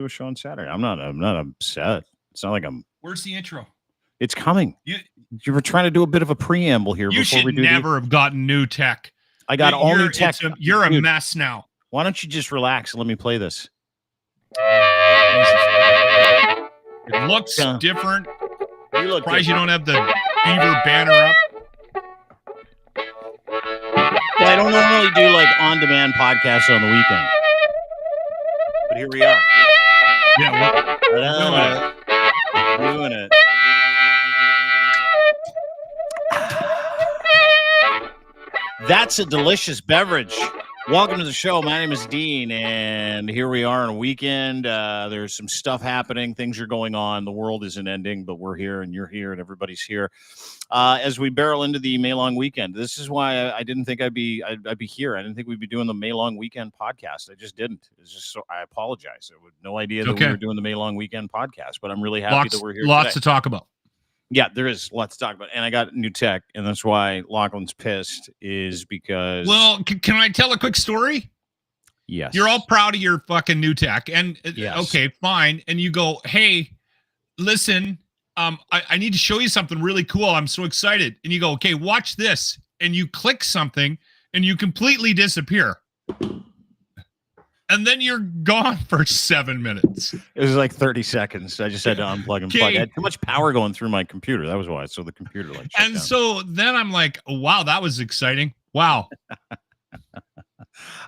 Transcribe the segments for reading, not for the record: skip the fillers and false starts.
do a show on Saturday. I'm not upset. It's not like I'm. Where's the intro? It's coming. You were trying to do a bit of a preamble here. You should never have gotten new tech. I got all new tech. You're a mess now. Why don't you just relax and let me play this? It looks different. You look surprised you don't have the Beaver banner up. Well, I don't normally do like on-demand podcasts on the weekend, but here we are. Yeah, we're doing it. That's a delicious beverage. Welcome to the show. My name is Dean, and here we are on a weekend. There's some stuff happening. Things are going on. The world isn't ending, but we're here, and you're here, and everybody's here. As we barrel into the May-long weekend, this is why I didn't think I'd be here. I didn't think we'd be doing the May-long weekend podcast. I just didn't. It's just so I apologize. I had no idea that we were doing the May-long weekend podcast, but I'm really happy that we're here. Lots to talk about. Yeah, there is lots to talk about. And I got new tech, and that's why Lochlin's pissed, is because... Well, can I tell a quick story? Yes. You're all proud of your fucking new tech. And, okay, fine. And you go, hey, listen, I need to show you something really cool. I'm so excited. And you go, okay, watch this. And you click something, and you completely disappear. And then you're gone for 7 minutes. It was like 30 seconds. I just had to unplug and plug. I had too much power going through my computer. That was why. So the computer like shut down. So then I'm like, wow, that was exciting. Wow.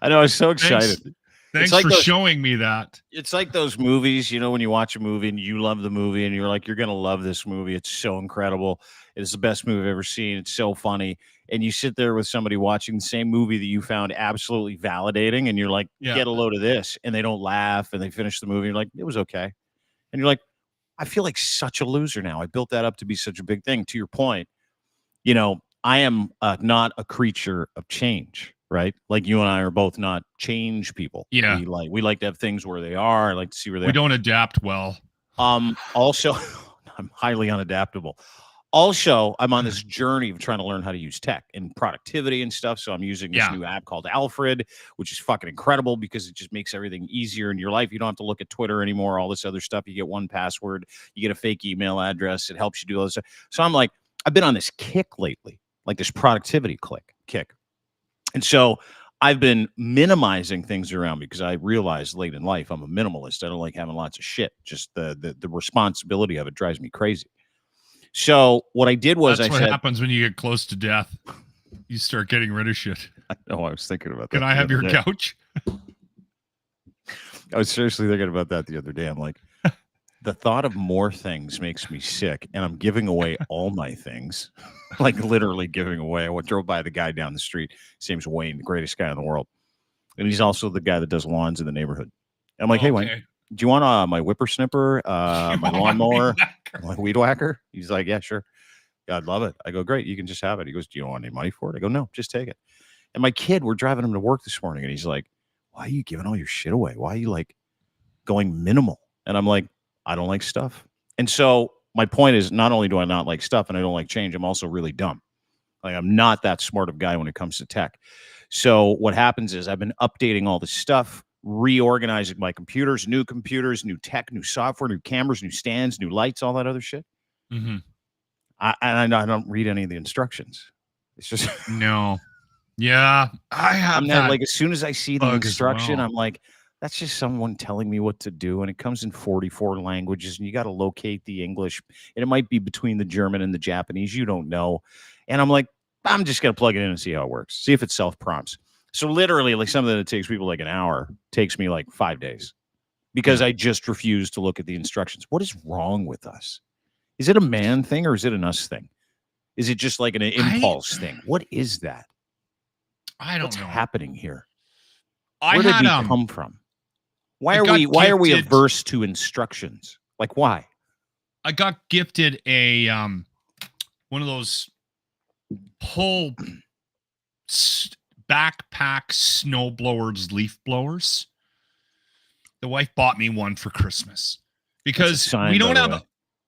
I know. I was so excited. Thanks for showing me that. It's like those movies, you know, when you watch a movie and you love the movie and you're like, you're going to love this movie. It's so incredible. It's the best movie I've ever seen. It's so funny. And you sit there with somebody watching the same movie that you found absolutely validating. And you're like, get a load of this. And they don't laugh and they finish the movie. You're like, it was okay. And you're like, I feel like such a loser now. I built that up to be such a big thing. To your point, you know, I am not a creature of change. Right, like you and I are both not change people. Yeah, we like to have things where they are. I like to see where they are. We don't adapt well. Also, I'm highly unadaptable. Also, I'm on this journey of trying to learn how to use tech and productivity and stuff. So I'm using this new app called Alfred, which is fucking incredible because it just makes everything easier in your life. You don't have to look at Twitter anymore. All this other stuff. You get one password. You get a fake email address. It helps you do all this stuff. So I'm like, I've been on this kick lately, like this productivity kick. And so I've been minimizing things around me because I realized late in life I'm a minimalist. I don't like having lots of shit. Just the responsibility of it drives me crazy. So what I did was That's what happens when you get close to death. You start getting rid of shit. I know. I was thinking about that. Can I have your couch? I was seriously thinking about that the other day. I'm like, the thought of more things makes me sick, and I'm giving away all my things, like literally giving away. I drove by the guy down the street. His name's Wayne, the greatest guy in the world, and he's also the guy that does lawns in the neighborhood. I'm like, hey, Wayne, do you want my whippersnipper, my lawnmower, my weed whacker? He's like, yeah, sure. Yeah, I'd love it. I go, great, you can just have it. He goes, do you want any money for it? I go, no, just take it. And my kid, we're driving him to work this morning, and he's like, why are you giving all your shit away? Why are you like going minimal? And I'm like, I don't like stuff. And so my point is, not only do I not like stuff and I don't like change, I'm also really dumb. Like I'm not that smart of a guy when it comes to tech. So what happens is I've been updating all this stuff, reorganizing my computers, new tech, new software, new cameras, new stands, new lights, all that other shit. Mm-hmm. I don't read any of the instructions. It's just no. Yeah, I have that. Like as soon as I see the instruction, I'm like, that's just someone telling me what to do. And it comes in 44 languages and you got to locate the English. And it might be between the German and the Japanese. You don't know. And I'm like, I'm just going to plug it in and see how it works. See if it self-prompts. So literally, like something that takes people like an hour takes me like 5 days because I just refuse to look at the instructions. What is wrong with us? Is it a man thing or is it an us thing? Is it just like an impulse thing? What is that? I don't know. What's happening here? Where did we come from? Why are we averse to instructions? Like why? I got gifted a one of those pull backpack snow blowers, leaf blowers. The wife bought me one for Christmas because we don't have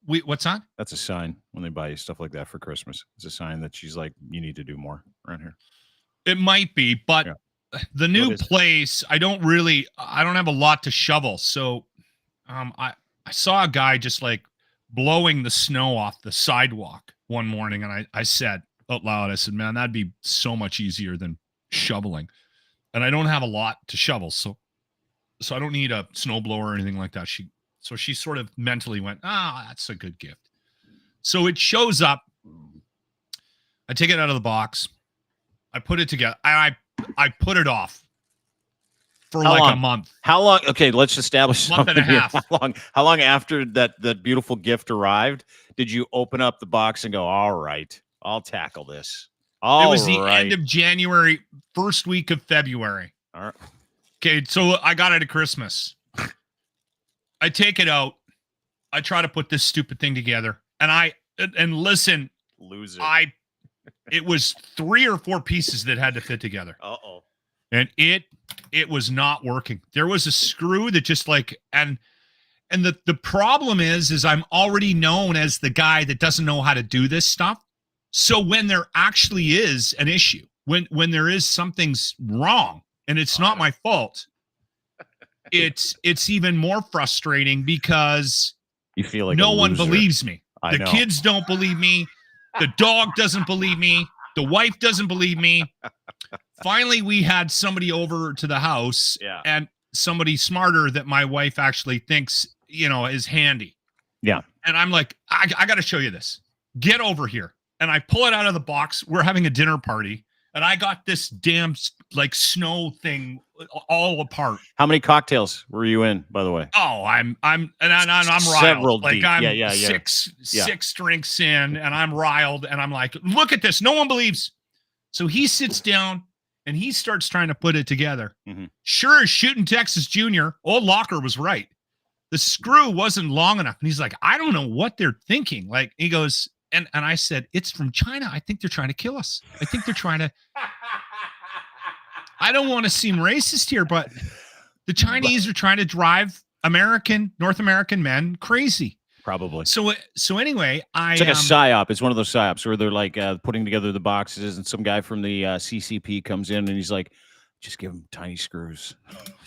what's that? That's a sign when they buy you stuff like that for Christmas. It's a sign that she's like, you need to do more around here. It might be, but the new place, I don't have a lot to shovel. So I saw a guy just like blowing the snow off the sidewalk one morning, and I said out loud, I said, man, that'd be so much easier than shoveling. And I don't have a lot to shovel, so I don't need a snowblower or anything like that. She sort of mentally went, that's a good gift. So it shows up. I take it out of the box. I put it together. I put it off for a month. How long? Okay, let's establish month and a half. How long after that beautiful gift arrived did you open up the box and go, all right, I'll tackle this? It was the end of January, first week of February. All right. Okay, so I got it at Christmas. I take it out. I try to put this stupid thing together. And listen, lose it. It was 3 or 4 pieces that had to fit together. Uh-oh. And it was not working. There was a screw that just like, and the problem is I'm already known as the guy that doesn't know how to do this stuff. So when there actually is an issue, when there is something's wrong and it's not my fault, it's even more frustrating because you feel like no one believes me. The know. kids don't believe me. The dog doesn't believe me. The wife doesn't believe me. Finally, we had somebody over to the house, and somebody smarter that my wife actually thinks, is handy. Yeah. And I'm like, I got to show you this. Get over here. And I pull it out of the box. We're having a dinner party, and I got this damn like snow thing all apart. How many cocktails were you in, by the way? Oh, I'm riled. Several like deep. I'm six drinks in, and I'm riled, and I'm like, look at this. No one believes. So he sits down and he starts trying to put it together. Mm-hmm. Sure as shooting Texas Jr., old Locker was right. The screw wasn't long enough. And he's like, I don't know what they're thinking. Like, he goes, and I said, it's from China. I think they're trying to kill us. I think they're trying to. I don't want to seem racist here, but the Chinese are trying to drive North American men crazy. Probably. So anyway, it's like a psyop. It's one of those psyops where they're like putting together the boxes, and some guy from the CCP comes in and he's like, just give them tiny screws.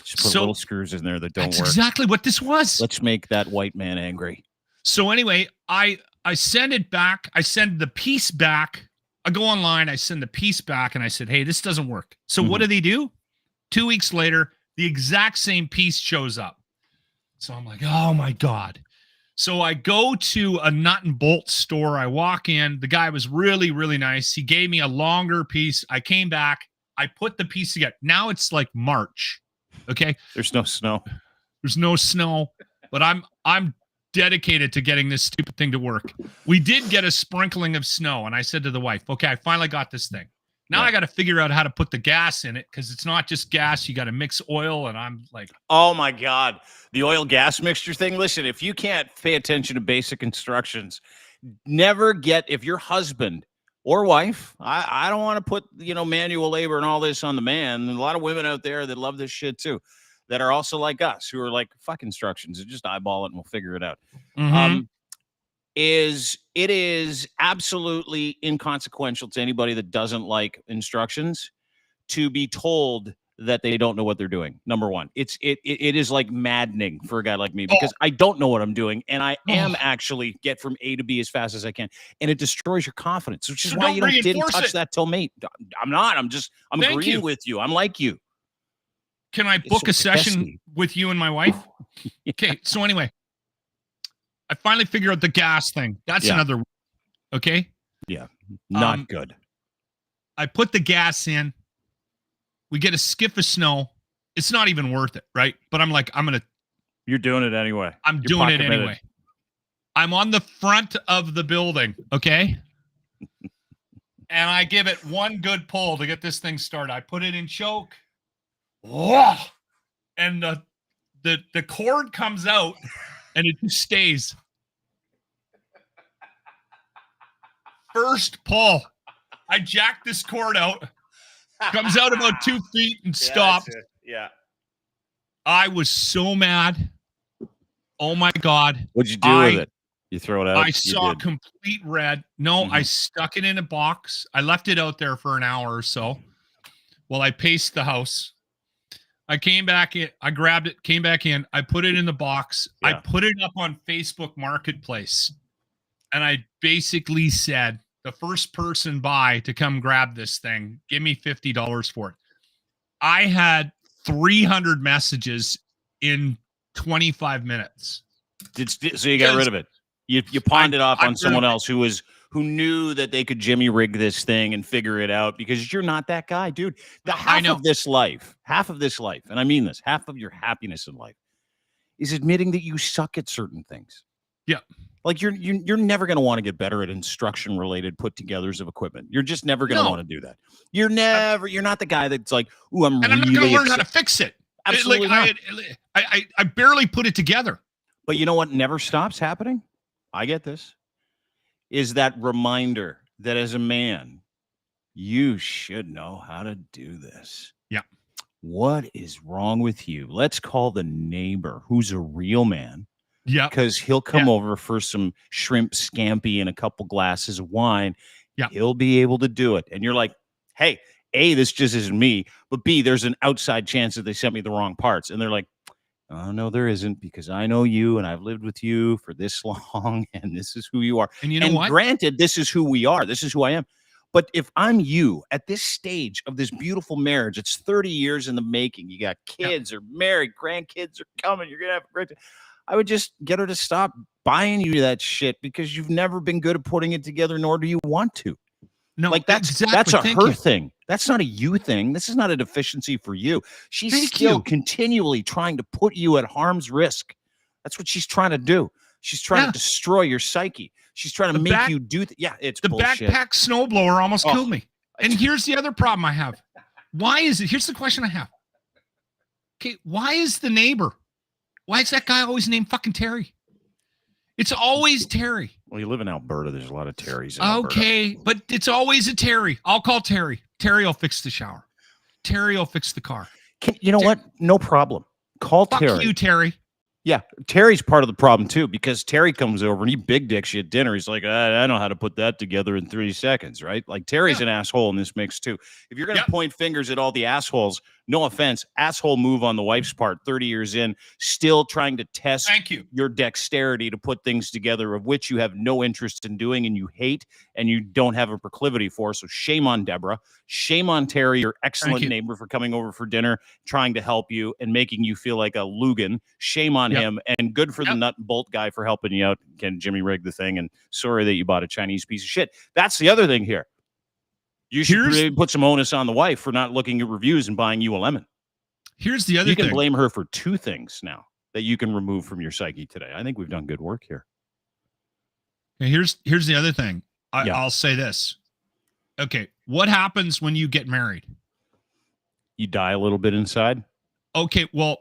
Just put little screws in there that don't work. That's exactly what this was. Let's make that white man angry. So anyway, I send it back. I send the piece back. I go online. I send the piece back, and I said, hey, this doesn't work. So what do they do? 2 weeks later, the exact same piece shows up. So I'm like, oh, my God. So I go to a nut and bolt store. I walk in. The guy was really, really nice. He gave me a longer piece. I came back. I put the piece together. Now it's like March. Okay. There's no snow. There's no snow, but I'm dedicated to getting this stupid thing to work. We did get a sprinkling of snow, and I said to the wife, okay, I finally got this thing. Now I got to figure out how to put the gas in it, because it's not just gas. You got to mix oil, and I'm like, oh my God, the oil gas mixture thing. Listen, if you can't pay attention to basic instructions, if your husband or wife, I don't want to put, manual labor and all this on the man. There's a lot of women out there that love this shit too, that are also like us, who are like, fuck instructions, just eyeball it and we'll figure it out. Mm-hmm. It is absolutely inconsequential to anybody that doesn't like instructions to be told that they don't know what they're doing. Number one, it is like maddening for a guy like me, because I don't know what I'm doing, and I am actually get from A to B as fast as I can, and it destroys your confidence, which is why you didn't touch that till me. I'm not. I'm agreeing with you. I'm like you. Can I book a session with you and my wife? Okay. So anyway, I finally figured out the gas thing. That's another. Okay. Yeah. Not good. I put the gas in. We get a skiff of snow. It's not even worth it, right? But I'm like, You're doing it anyway. I'm doing it anyway. I'm on the front of the building, okay? And I give it one good pull to get this thing started. I put it in choke. And the cord comes out, and it just stays. First pull. I jack this cord out. Comes out about 2 feet and stops. Yeah. I was so mad. Oh my God. What'd you do with it? You throw it out? I saw complete red. No, I stuck it in a box. I left it out there for an hour or so while I paced the house. I came back in. I grabbed it, came back in. I put it in the box. Yeah. I put it up on Facebook Marketplace. And I basically said, the first person by to come grab this thing, give me $50 for it. I had 300 messages in 25 minutes. So you got rid of it. You pawned it off on someone else who knew that they could Jimmy rig this thing and figure it out, because you're not that guy, dude. Half of this life, and I mean this, half of your happiness in life is admitting that you suck at certain things. Yeah. Like you're never going to want to get better at instruction related put-togethers of equipment. You're just never going to want to do that. You're not the guy that's like, "Ooh, I'm not going to learn how to fix it." Absolutely not. I barely put it together. But you know what never stops happening? I get this. Is that reminder that as a man, you should know how to do this. Yeah. What is wrong with you? Let's call the neighbor who's a real man. Yeah. Because he'll come over for some shrimp scampi and a couple glasses of wine. Yeah. He'll be able to do it. And you're like, hey, A, this just isn't me. But B, there's an outside chance that they sent me the wrong parts. And they're like, oh, no, there isn't, because I know you and I've lived with you for this long and this is who you are. And you know what? Granted, this is who we are. This is who I am. But if I'm you at this stage of this beautiful marriage, it's 30 years in the making. You got kids are married, grandkids are coming. You're going to have a great time. I would just get her to stop buying you that shit, because you've never been good at putting it together, nor do you want to. No, like that's a her thing. That's not a you thing. This is not a deficiency for you. She's still continually trying to put you at harm's risk. That's what she's trying to do. She's trying to destroy your psyche. She's trying to make you do. It's the bullshit. Backpack snowblower almost killed me. And here's the other problem I have. Why is it? Here's the question I have. Okay, why is the neighbor? Why is that guy always named fucking Terry? It's always Terry. Well, you live in Alberta. There's a lot of Terrys in okay, Alberta. but it's always a Terry. I'll call Terry. Terry will fix the shower. Terry will fix the car. You know what? No problem. Call Terry. Fuck you, Terry. Yeah, Terry's part of the problem too, because Terry comes over and he big dicks you at dinner. He's like, I know how to put that together in 3 seconds, right? Like Terry's an asshole in this mix too. If you're going to point fingers at all the assholes, no offense, asshole move on the wife's part, 30 years in, still trying to test your dexterity to put things together, of which you have no interest in doing and you hate and you don't have a proclivity for. So shame on Deborah. Shame on Terry, your excellent neighbor, for coming over for dinner, trying to help you and making you feel like a Lugan. Shame on him, and good for the nut and bolt guy for helping you out. Can Jimmy rig the thing? And sorry that you bought a Chinese piece of shit. That's the other thing here. You should put some onus on the wife for not looking at reviews and buying you a lemon. Here's the other thing. You can blame her for 2 things now that you can remove from your psyche today. I think we've done good work here. Okay, here's the other thing. I'll say this. Okay, what happens when you get married? You die a little bit inside. Okay, well,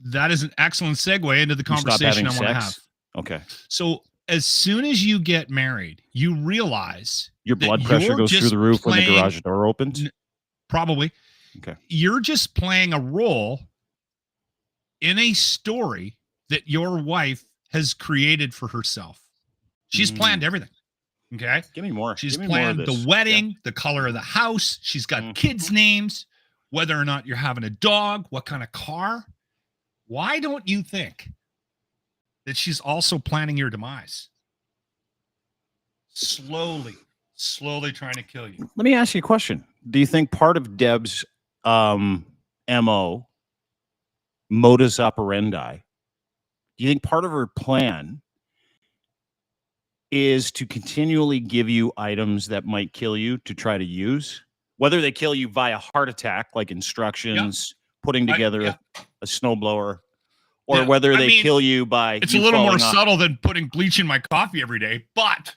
that is an excellent segue into the conversation I want to have. Okay. So as soon as you get married, you realize your blood pressure goes through the roof when the garage door opens? Probably. Okay. You're just playing a role in a story that your wife has created for herself. She's planned everything. Okay. Give me more. She's planned the wedding, the color of the house. She's got kids' names, whether or not you're having a dog, what kind of car. Why don't you think that she's also planning your demise? Slowly trying to kill you. Let me ask you a question. Do you think part of Deb's MO, modus operandi, do you think part of her plan is to continually give you items that might kill you to try to use? Whether they kill you via heart attack, like instructions, putting together a snowblower, or whether they kill you by... It's a little more subtle than putting bleach in my coffee every day, but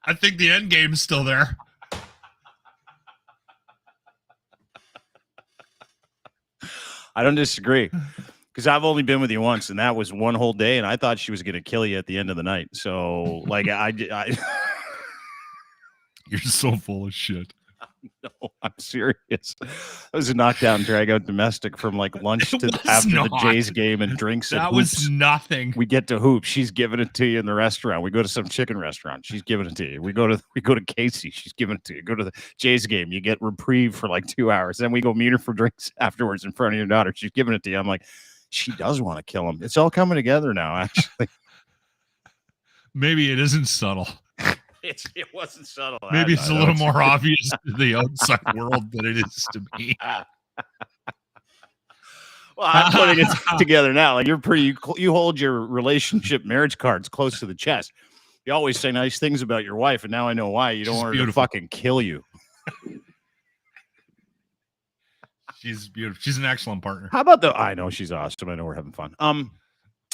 I think the end game is still there. I don't disagree, because I've only been with you once, and that was one whole day, and I thought she was going to kill you at the end of the night. So, like, I You're so full of shit. No, I'm serious. It was a knockdown, drag out domestic from like lunch to after the Jays game and drinks. That was nothing. We get to Hoops. She's giving it to you in the restaurant. We go to some chicken restaurant. She's giving it to you. We go to Casey. She's giving it to you. Go to the Jays game. You get reprieve for like 2 hours. Then we go meet her for drinks afterwards in front of your daughter. She's giving it to you. I'm like, she does want to kill him. It's all coming together now, actually. Maybe it isn't subtle. It wasn't subtle. Maybe it's a little more obvious to the outside world than it is to me. Well, I'm putting it together now. Like you hold your relationship marriage cards close to the chest. You always say nice things about your wife, and now I know why. You don't want her to fucking kill you. She's beautiful. She's an excellent partner. How about I know she's awesome. I know we're having fun.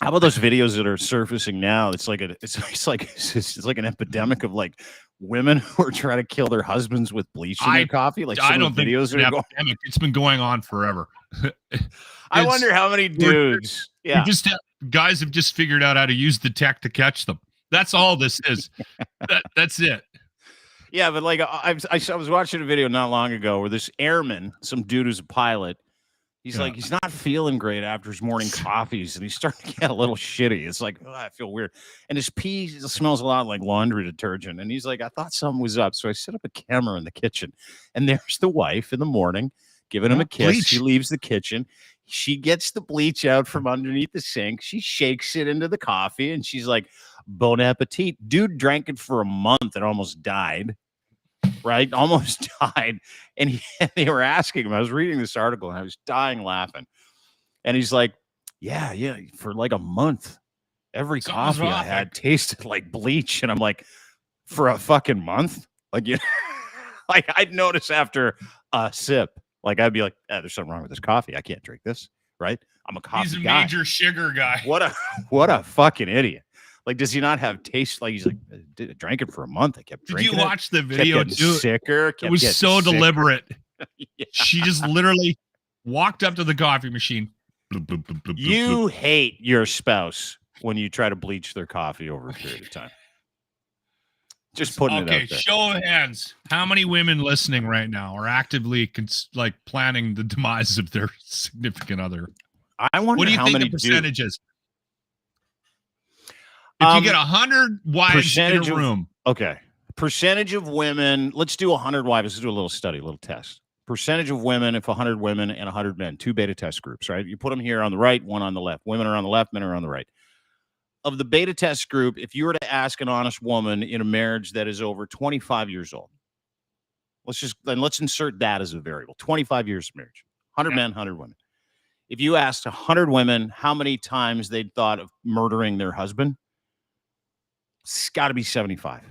How about those videos that are surfacing now? It's like it's like an epidemic of like women who are trying to kill their husbands with bleach in their coffee. Like I don't think videos it's an epidemic. It's been going on forever. I wonder how many dudes. Yeah, guys have just figured out how to use the tech to catch them. That's all this is. That's it. Yeah, but like I was watching a video not long ago where this airman, some dude who's a pilot. He's like, he's not feeling great after his morning coffees, and he's starting to get a little shitty. It's like, I feel weird. And his pee smells a lot like laundry detergent. And he's like, I thought something was up. So I set up a camera in the kitchen, and there's the wife in the morning giving him a kiss. Bleach. She leaves the kitchen. She gets the bleach out from underneath the sink. She shakes it into the coffee, and she's like, bon appetit. Dude drank it for a month and almost died. Right? Almost died. And they were asking him, I was reading this article and I was dying laughing. And he's like, yeah, for like a month, every coffee I had tasted like bleach. And I'm like, for a fucking month? Like, like I'd notice after a sip, like I'd be like, there's something wrong with this coffee. I can't drink this. Right? I'm a coffee guy. He's a major sugar guy. What a fucking idiot. Like, does he not have taste? Like, he's like, I drank it for a month. I kept drinking it. Did you watch the video too? Sicker. It was so deliberate. Yeah. She just literally walked up to the coffee machine. You hate your spouse when you try to bleach their coffee over a period of time. Just putting it out there. Okay, show of hands. How many women listening right now are actively planning the demise of their significant other? I wonder what do you how think many the percentage is? If you get 100 wives in a room. Okay. Percentage of women. Let's do 100 wives. Let's do a little study, a little test. Percentage of women, if 100 women and 100 men, 2 beta test groups, right? You put them here on the right, one on the left. Women are on the left, men are on the right. Of the beta test group, if you were to ask an honest woman in a marriage that is over 25 years old, let's insert that as a variable. 25 years of marriage, 100 men, 100 women. If you asked 100 women how many times they'd thought of murdering their husband, it's got to be 75.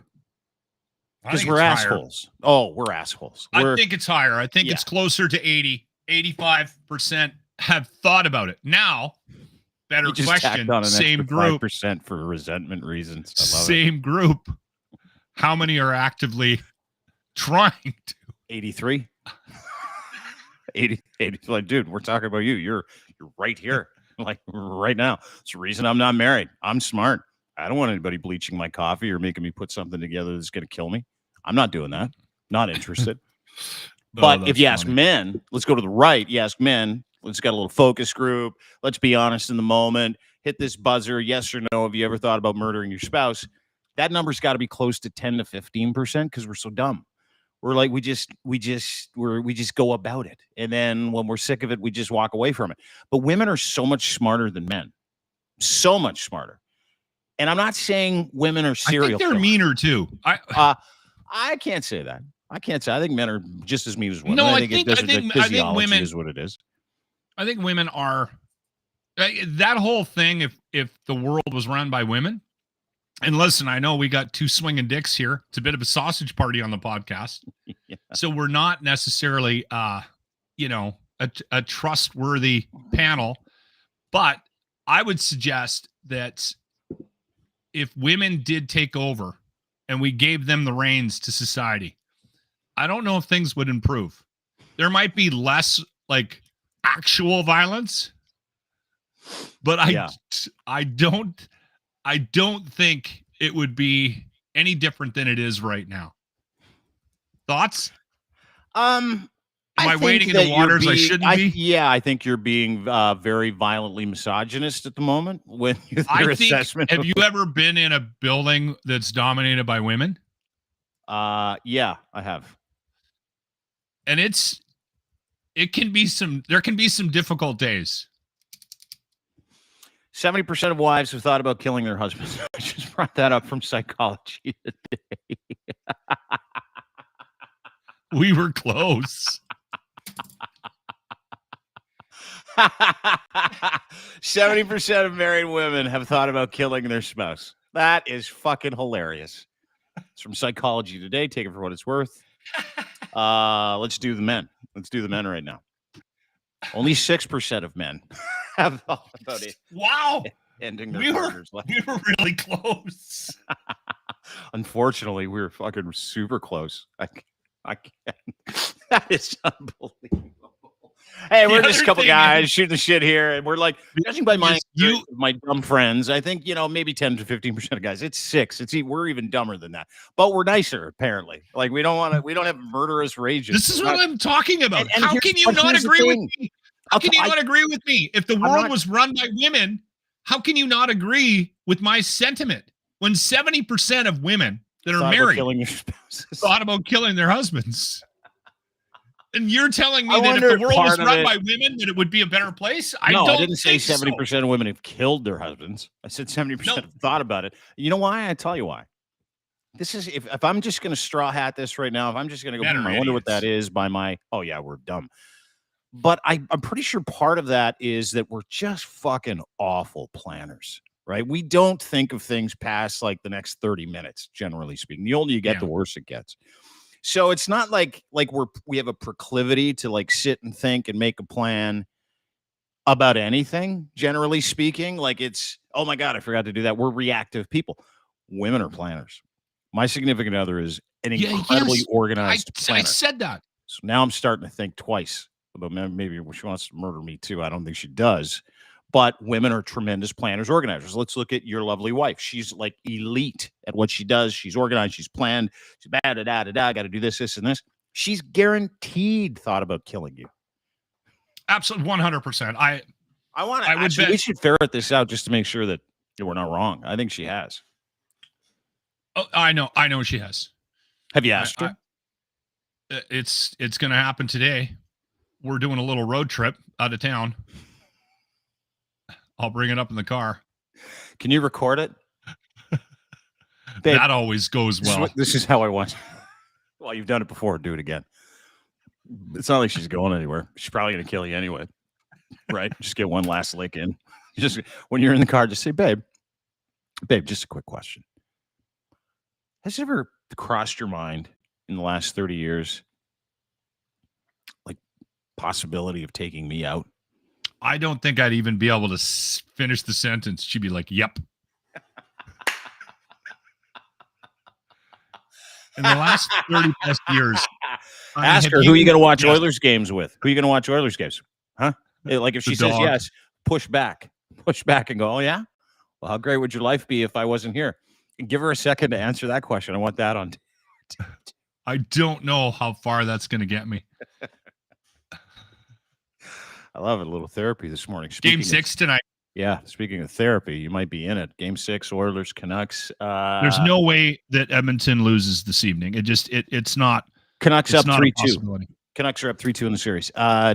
Because we're assholes. Higher. Oh, we're assholes. I think it's higher. I think it's closer to 80. 85% have thought about it. Now, better question. Same group. 5% for resentment reasons. Same group. How many are actively trying to? 83. 80. Like, dude, we're talking about you. You're right here. Like right now. It's the reason I'm not married. I'm smart. I don't want anybody bleaching my coffee or making me put something together that's going to kill me. I'm not doing that. Not interested. But if you ask men, let's go to the right. You ask men, let's got a little focus group. Let's be honest in the moment. Hit this buzzer. Yes or no. Have you ever thought about murdering your spouse? That number's got to be close to 10 to 15% because we're so dumb. We're like, we just go about it. And then when we're sick of it, we just walk away from it. But women are so much smarter than men. So much smarter. And I'm not saying women are serial killers. I think they're meaner too. I can't say that. I think men are just as mean as women. No, I think women is what it is. I think women are that whole thing. If the world was run by women, and listen, I know we got 2 swinging dicks here. It's a bit of a sausage party on the podcast, so we're not necessarily, a trustworthy panel. But I would suggest that if women did take over and we gave them the reins to society, I don't know if things would improve. There might be less like actual violence, but I don't think it would be any different than it is right now. Thoughts? Am I wading into waters I shouldn't be? Yeah, I think you're being very violently misogynist at the moment with your assessment. Have you ever been in a building that's dominated by women? Yeah, I have. And there can be some difficult days. 70% of wives have thought about killing their husbands. I just brought that up from Psychology Today. We were close. 70% of married women have thought about killing their spouse. That is fucking hilarious. It's from Psychology Today. Take it for what it's worth. Let's do the men. Let's do the men right now. Only 6% of men have thought about it. Wow. Ending their partner's life. We were really close. Unfortunately, we were fucking super close. I can't. That is unbelievable. Hey, we're just a couple guys shooting the shit here, and we're like, judging by my dumb friends, I think, maybe 10 to 15% of guys. It's 6. We're even dumber than that, but we're nicer apparently. Like we don't have murderous rages. This is what I'm talking about. And how can you not agree with me? How can you not agree with me? If the world was run by women, how can you not agree with my sentiment? When 70% of women that are married thought about killing their husbands. And you're telling me that if the world was run by women, that it would be a better place? I didn't say 70% of women have killed their husbands. I said 70% have thought about it. You know why? I tell you why. This is if I'm just going to straw hat this right now, if I'm just going to go, I wonder what that is by my, oh yeah, we're dumb. But I'm pretty sure part of that is that we're just fucking awful planners, right? We don't think of things past like the next 30 minutes, generally speaking. The older you get, the worse it gets. So it's not like we have a proclivity to like sit and think and make a plan about anything, generally speaking. Like it's, oh my God, I forgot to do that. We're reactive people. Women are planners. My significant other is an incredibly organized planner. I said that. So now I'm starting to think twice about maybe she wants to murder me too. I don't think she does. But women are tremendous planners, organizers. Let's look at your lovely wife. She's like elite at what she does. She's organized. She's planned. She's got to do this, and this. She's guaranteed thought about killing you. Absolutely, 100%. We should ferret this out just to make sure that we're not wrong. I think she has. Oh, I know she has. Have you asked her? It's going to happen today. We're doing a little road trip out of town. I'll bring it up in the car. Can you record it? Babe, that always goes well. This is how I want. Well, you've done it before. Do it again. It's not like she's going anywhere. She's probably going to kill you anyway. Right? Just get one last lick in. Just when you're in the car, just say, babe, just a quick question. Has it ever crossed your mind in the last 30 years, like possibility of taking me out? I don't think I'd even be able to finish the sentence. She'd be like, yep. In the last 30 plus years. Ask her, who are you going to watch Oilers games with? Who are you going to watch Oilers games? Huh? Like if she says yes, push back and go, oh yeah? Well, how great would your life be if I wasn't here? And give her a second to answer that question. I want that on. I don't know how far that's going to get me. I love it. A little therapy this morning. Game 6 tonight. Yeah. Speaking of therapy, you might be in it. Game 6, Oilers, Canucks. There's no way that Edmonton loses this evening. It's not. Canucks up 3-2. Canucks are up 3-2 in the series.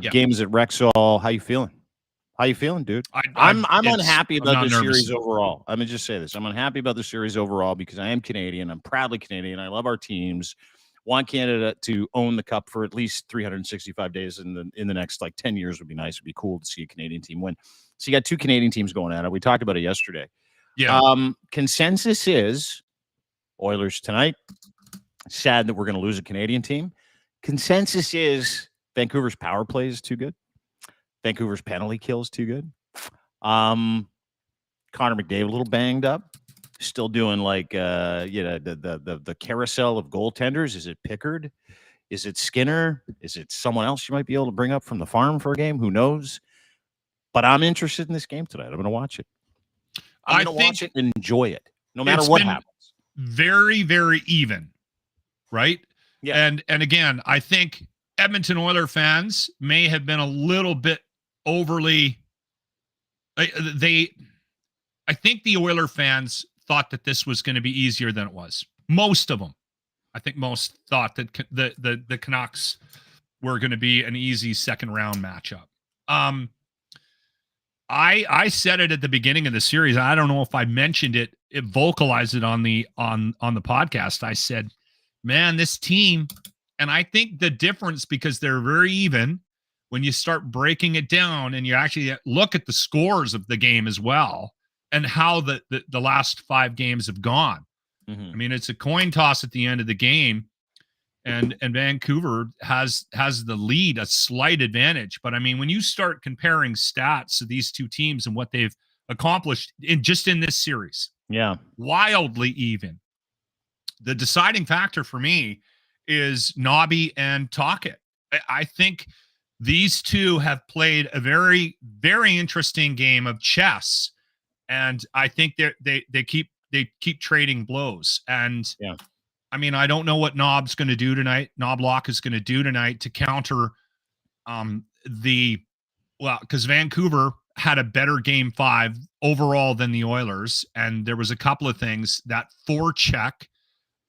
Games at Rexall. How you feeling? Dude? I'm unhappy about the series overall. I'm going to just say this. I'm unhappy about the series overall because I am Canadian. I'm proudly Canadian. I love our teams. Want Canada to own the cup for at least 365 days in the next like 10 years would be nice. It'd be cool to see a Canadian team win. So you got 2 Canadian teams going at it. We talked about it yesterday. Yeah. Consensus is Oilers tonight. Sad that we're going to lose a Canadian team. Consensus is Vancouver's power play is too good. Vancouver's penalty kill is too good. Connor McDavid a little banged up. Still doing like the carousel of goaltenders. Is it Pickard? Is it Skinner? Is it someone else you might be able to bring up from the farm for a game? Who knows? But I'm interested in this game tonight. I'm going to watch it. I'm going to watch it and enjoy it, no matter what happens. Very, very even, right? Yeah. And again, I think Edmonton Oilers fans may have been a little bit overly. I think the Oilers fans thought that this was going to be easier than it was. Most of them. I think most thought that the Canucks were going to be an easy second round matchup. I said it at the beginning of the series. I don't know if I mentioned it, vocalized it on the podcast. I said, man, this team, and I think the difference, because they're very even, when you start breaking it down and you actually look at the scores of the game as well and how the last 5 games have gone. Mm-hmm. I mean, it's a coin toss at the end of the game, and Vancouver has the lead, a slight advantage. But I mean, when you start comparing stats of these two teams and what they've accomplished in this series, wildly even. The deciding factor for me is Nobby and Tocchet. I think these two have played a very, very interesting game of chess, and I think they keep trading blows. And I mean, I don't know what Knobloch is going to do tonight to counter because Vancouver had a better game 5 overall than the Oilers, and there was a couple of things, that forecheck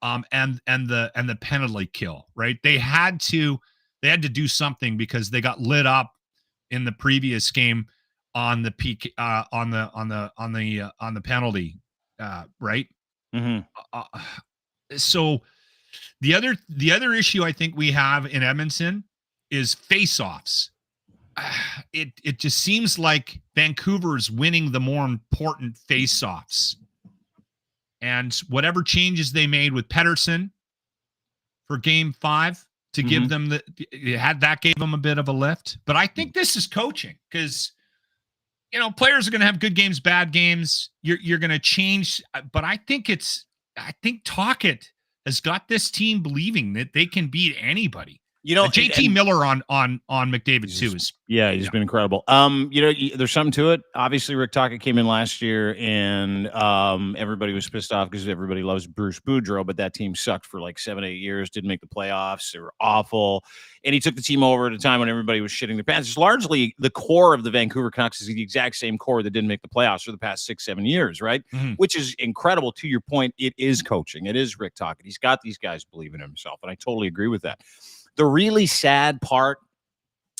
and the penalty kill, right? They had to do something because they got lit up in the previous game on the peak on the penalty, right? Mm-hmm. So the other issue I think we have in Edmonton is face-offs. It just seems like Vancouver's winning the more important face-offs. And whatever changes they made with Pettersson for game 5 to give them gave them a bit of a lift. But I think this is coaching, because players are going to have good games, bad games. You're going to change, but I think Tocchet has got this team believing that they can beat anybody. JT Miller on McDavid too he's been incredible. There's something to it. Obviously, Rick Tocchet came in last year, and everybody was pissed off because everybody loves Bruce Boudreau, but that team sucked for like 7-8 years, didn't make the playoffs. They were awful, and he took the team over at a time when everybody was shitting their pants. It's largely the core of the Vancouver Canucks is the exact same core that didn't make the playoffs for the past 6-7 years, right? Mm-hmm. Which is incredible. To your point, it is coaching. It is Rick Tocchet. He's got these guys believing in himself, and I totally agree with that. The really sad part,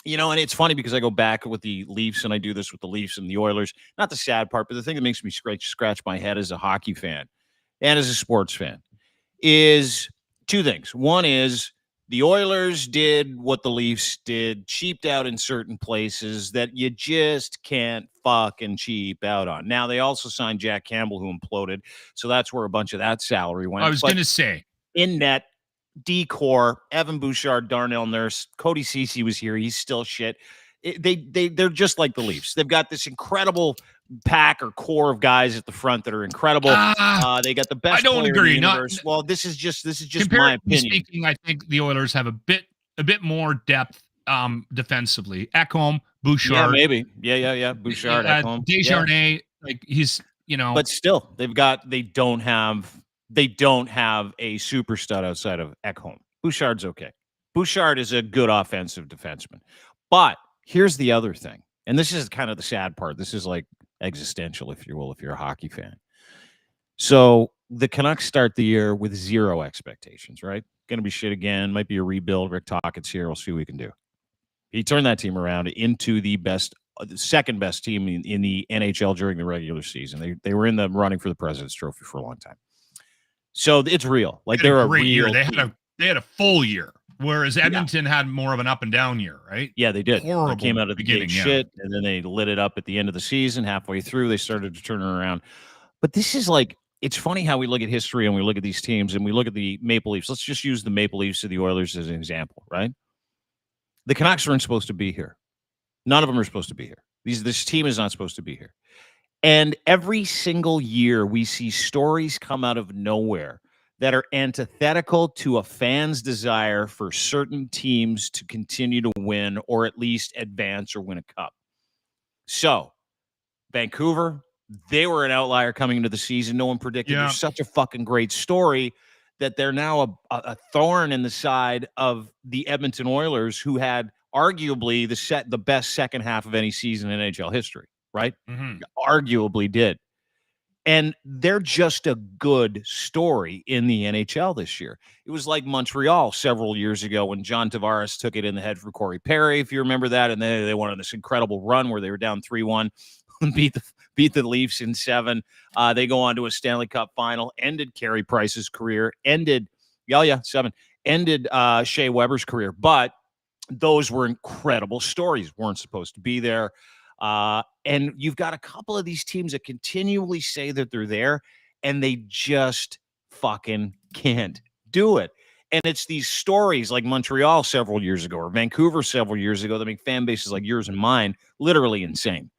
and it's funny because I go back with the Leafs and I do this with the Leafs and the Oilers. Not the sad part, but the thing that makes me scratch my head as a hockey fan and as a sports fan is 2 things. One is the Oilers did what the Leafs did, cheaped out in certain places that you just can't fucking cheap out on. Now, they also signed Jack Campbell, who imploded, so that's where a bunch of that salary went. I was going to say. In net, D-core, Evan Bouchard, Darnell Nurse, Cody Ceci was here. He's still shit. They're just like the Leafs. They've got this incredible pack or core of guys at the front that are incredible. They got the best. I don't agree. Well, this is just my opinion. Speaking, I think the Oilers have a bit more depth defensively. Ekholm, Bouchard, yeah, maybe, yeah. Bouchard, Ekholm, Desjardins, like he's but still they don't have a super stud outside of Ekholm. Bouchard's okay. Bouchard is a good offensive defenseman. But here's the other thing, and this is kind of the sad part. This is like existential, if you will, if you're a hockey fan. So the Canucks start the year with 0 expectations, right? Going to be shit again. Might be a rebuild. Rick Tocchet's here. We'll see what we can do. He turned that team around into the second best team in the NHL during the regular season. They were in the running for the President's Trophy for a long time. So it's real. Like they're a great year. They had a full year, whereas Edmonton had more of an up and down year, right? Yeah, they did. Horrible. They came out of the gate shit, and then they lit it up at the end of the season. Halfway through, they started to turn it around. But this is like, it's funny how we look at history and we look at these teams and we look at the Maple Leafs. Let's just use the Maple Leafs of the Oilers as an example, right? The Canucks aren't supposed to be here. None of them are supposed to be here. This team is not supposed to be here. And every single year we see stories come out of nowhere that are antithetical to a fan's desire for certain teams to continue to win or at least advance or win a cup. So, Vancouver, they were an outlier coming into the season. No one predicted. There's such a fucking great story that they're now a thorn in the side of the Edmonton Oilers, who had arguably the best second half of any season in NHL history, right? Mm-hmm. Arguably did. And they're just a good story in the NHL this year. It was like Montreal several years ago when John Tavares took it in the head for Corey Perry, if you remember that. And they went on this incredible run where they were down 3-1, beat the Leafs in 7. They go on to a Stanley Cup final, ended Carey Price's career, ended 7, ended Shea Weber's career. But those were incredible stories. Weren't supposed to be there. And you've got a couple of these teams that continually say that they're there, and they just fucking can't do it. And it's these stories like Montreal several years ago or Vancouver several years ago that make fan bases like yours and mine literally insane.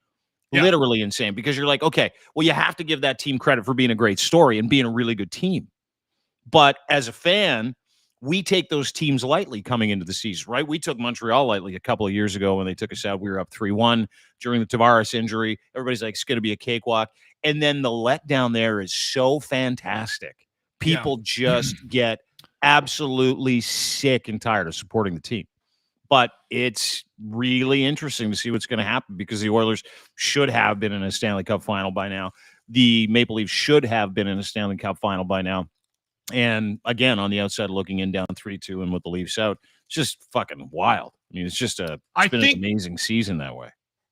Yeah. Literally insane, because you're like, okay, well, you have to give that team credit for being a great story and being a really good team. But as a fan, we take those teams lightly coming into the season, right? We took Montreal lightly a couple of years ago when they took us out. We were up 3-1 during the Tavares injury. Everybody's like, it's going to be a cakewalk. And then the letdown there is so fantastic. People just get absolutely sick and tired of supporting the team. But it's really interesting to see what's going to happen, because the Oilers should have been in a Stanley Cup final by now. The Maple Leafs should have been in a Stanley Cup final by now. And again, on the outside looking in, down 3-2 and with the Leafs out, it's just fucking wild. I mean, it's been an amazing season that way.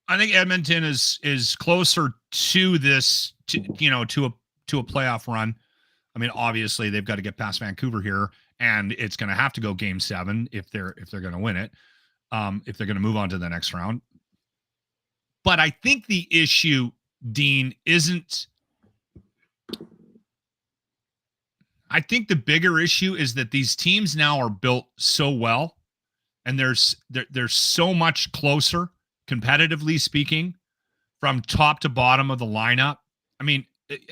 I think Edmonton is closer to this, to a playoff run. I mean, obviously they've got to get past Vancouver here, and it's going to have to go Game 7 if they're going to win it, if they're going to move on to the next round. But I think the issue, Dean, isn't. I think the bigger issue is that these teams now are built so well, and they're so much closer, competitively speaking, from top to bottom of the lineup. I mean,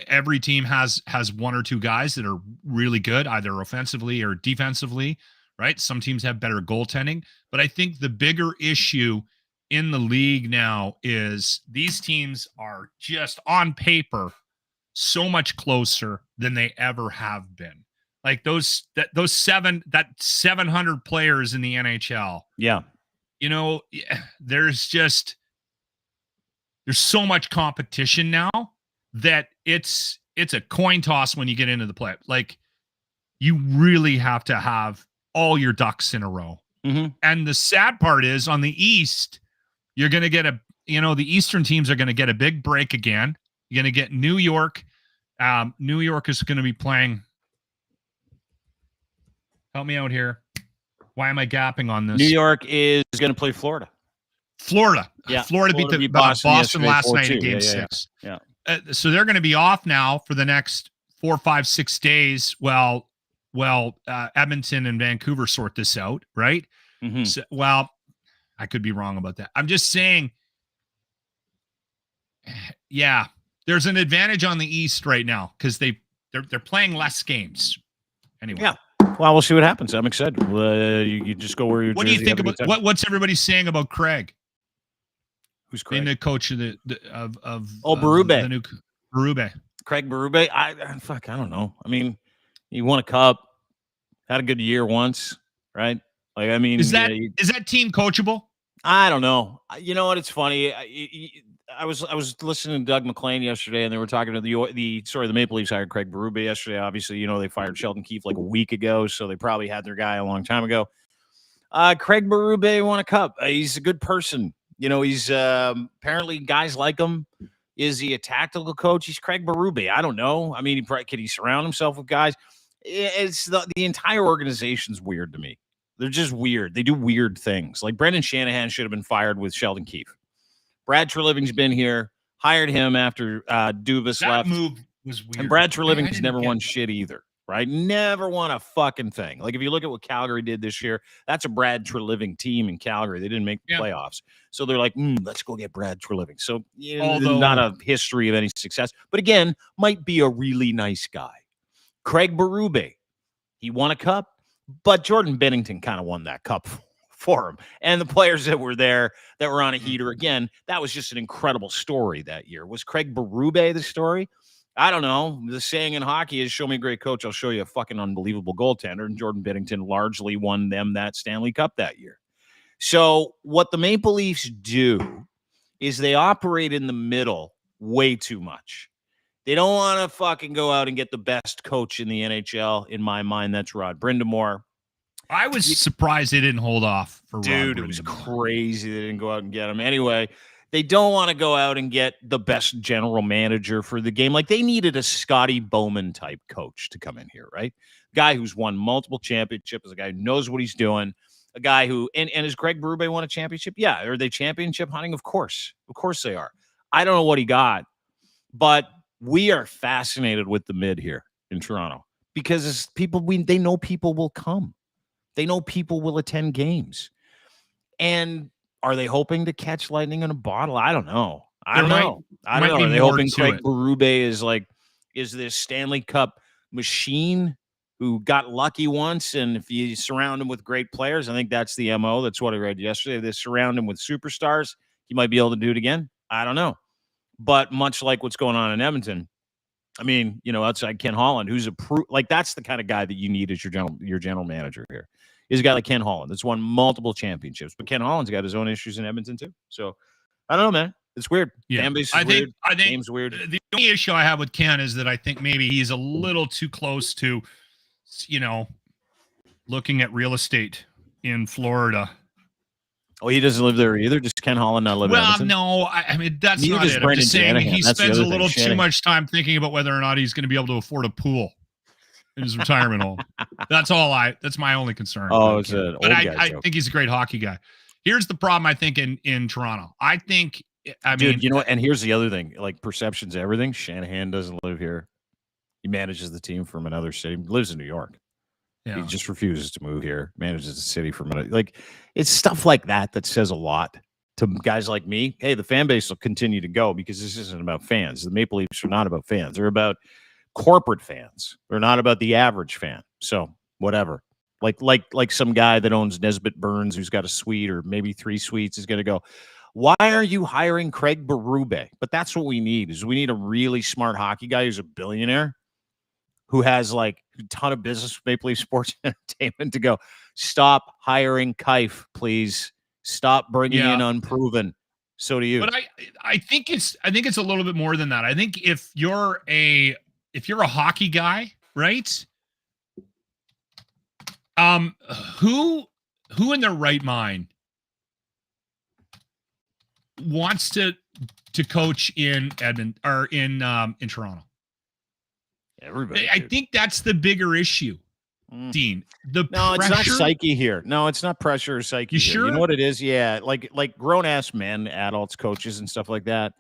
every team has one or two guys that are really good, either offensively or defensively, right? Some teams have better goaltending, but I think the bigger issue in the league now is these teams are just on paper so much closer than they ever have been. Like those 700 players in the NHL. Yeah. There's so much competition now that it's a coin toss when you get into the play. Like, you really have to have all your ducks in a row. Mm-hmm. And the sad part is, on the East, you're going to get the Eastern teams are going to get a big break again. You're going to get New York. New York is going to be playing. Help me out here. Why am I gapping on this? New York is going to play Florida. Yeah. Florida beat Boston last night in Game 6. Yeah. So they're going to be off now for the next 4, 5, 6 days while Edmonton and Vancouver sort this out, right? Mm-hmm. So, I could be wrong about that. I'm just saying, yeah, there's an advantage on the East right now because they're playing less games. Anyway. Yeah. Well, we'll see what happens. I'm excited. You just go where you're. What do you think about what's everybody saying about Craig? Who's Craig? Being the coach of Berube. The new Berube. Craig Berube. I don't know. I mean, he won a cup, had a good year once, right? Like, I mean, is that team coachable? I don't know. You know what? It's funny. I was listening to Doug McLean yesterday, and they were talking to the Maple Leafs hired Craig Berube yesterday. Obviously, they fired Sheldon Keefe like a week ago, so they probably had their guy a long time ago. Craig Berube won a cup. He's a good person. He's apparently guys like him. Is he a tactical coach? He's Craig Berube. I don't know. I mean, can he surround himself with guys? It's the entire organization's weird to me. They're just weird. They do weird things. Like Brendan Shanahan should have been fired with Sheldon Keefe. Brad Treliving's been here, hired him after Dubas left. That move was weird. And Brad Treliving's never won shit either, right? Never won a fucking thing. Like, if you look at what Calgary did this year, that's a Brad Treliving team in Calgary. They didn't make the playoffs. So they're like, let's go get Brad Treliving. So not a history of any success. But again, might be a really nice guy. Craig Berube, he won a cup, but Jordan Bennington kind of won that cup for him. And the players that were there that were on a heater, again, that was just an incredible story that year. Was Craig Berube the story? I don't know. The saying in hockey is show me a great coach, I'll show you a fucking unbelievable goaltender. And Jordan Binnington largely won them that Stanley Cup that year. So what the Maple Leafs do is they operate in the middle way too much. They don't want to fucking go out and get the best coach in the NHL. In my mind, that's Rod Brind'Amour. I was surprised they didn't hold off for Rod Brind'Amour. It was crazy they didn't go out and get him. Anyway, they don't want to go out and get the best general manager for the game. Like, they needed a Scotty Bowman type coach to come in here, right? Guy who's won multiple championships, a guy who knows what he's doing, a guy who, and is Greg Berube won a championship? Yeah. Are they championship hunting? Of course. Of course they are. I don't know what he got, but we are fascinated with the mid here in Toronto because as people, they know people will come. They know people will attend games. And are they hoping to catch lightning in a bottle? I don't know. I don't know. Are they hoping Craig Berube is this Stanley Cup machine who got lucky once? And if you surround him with great players, I think that's the MO. That's what I read yesterday. They surround him with superstars. He might be able to do it again. I don't know. But much like what's going on in Edmonton, I mean, outside Ken Holland, who's like that's the kind of guy that you need as your general manager here. Is a guy like Ken Holland that's won multiple championships, but Ken Holland's got his own issues in Edmonton too. So I don't know, man. It's weird. Yeah. Fan base is weird. I think game's weird. The only issue I have with Ken is that I think maybe he's a little too close to, looking at real estate in Florida. Oh, he doesn't live there either. Does Ken Holland not live in Edmonton? No. I mean, that's not it. I'm just saying he spends a little too much time thinking about whether or not he's going to be able to afford a pool in his retirement home. That's my only concern. Oh, it's an old guy I think he's a great hockey guy. Here's the problem, I think, in Toronto. Dude, you know what? And here's the other thing, like perception's everything. Shanahan doesn't live here. He manages the team from another city. He lives in New York. Yeah. He just refuses to move here, manages the city from another. Like, it's stuff like that says a lot to guys like me. Hey, the fan base will continue to go because this isn't about fans. The Maple Leafs are not about fans. They're about corporate fans. They're not about the average fan. So whatever. Like some guy that owns Nesbitt Burns who's got a suite or maybe 3 suites is going to go, why are you hiring Craig Berube? But that's what we need is we need a really smart hockey guy who's a billionaire who has like a ton of business with Maple Leaf Sports Entertainment to go, stop hiring Keif, please. Stop bringing in unproven. So do you. But I think it's a little bit more than that. I think if you're a hockey guy, right? Who in their right mind wants to coach in Edmonton or in Toronto? Everybody. I think that's the bigger issue, Dean. It's not psyche here. No, it's not pressure or psyche. You here. sure? You know what it is? Yeah, like grown ass men, adults, coaches, and stuff like that.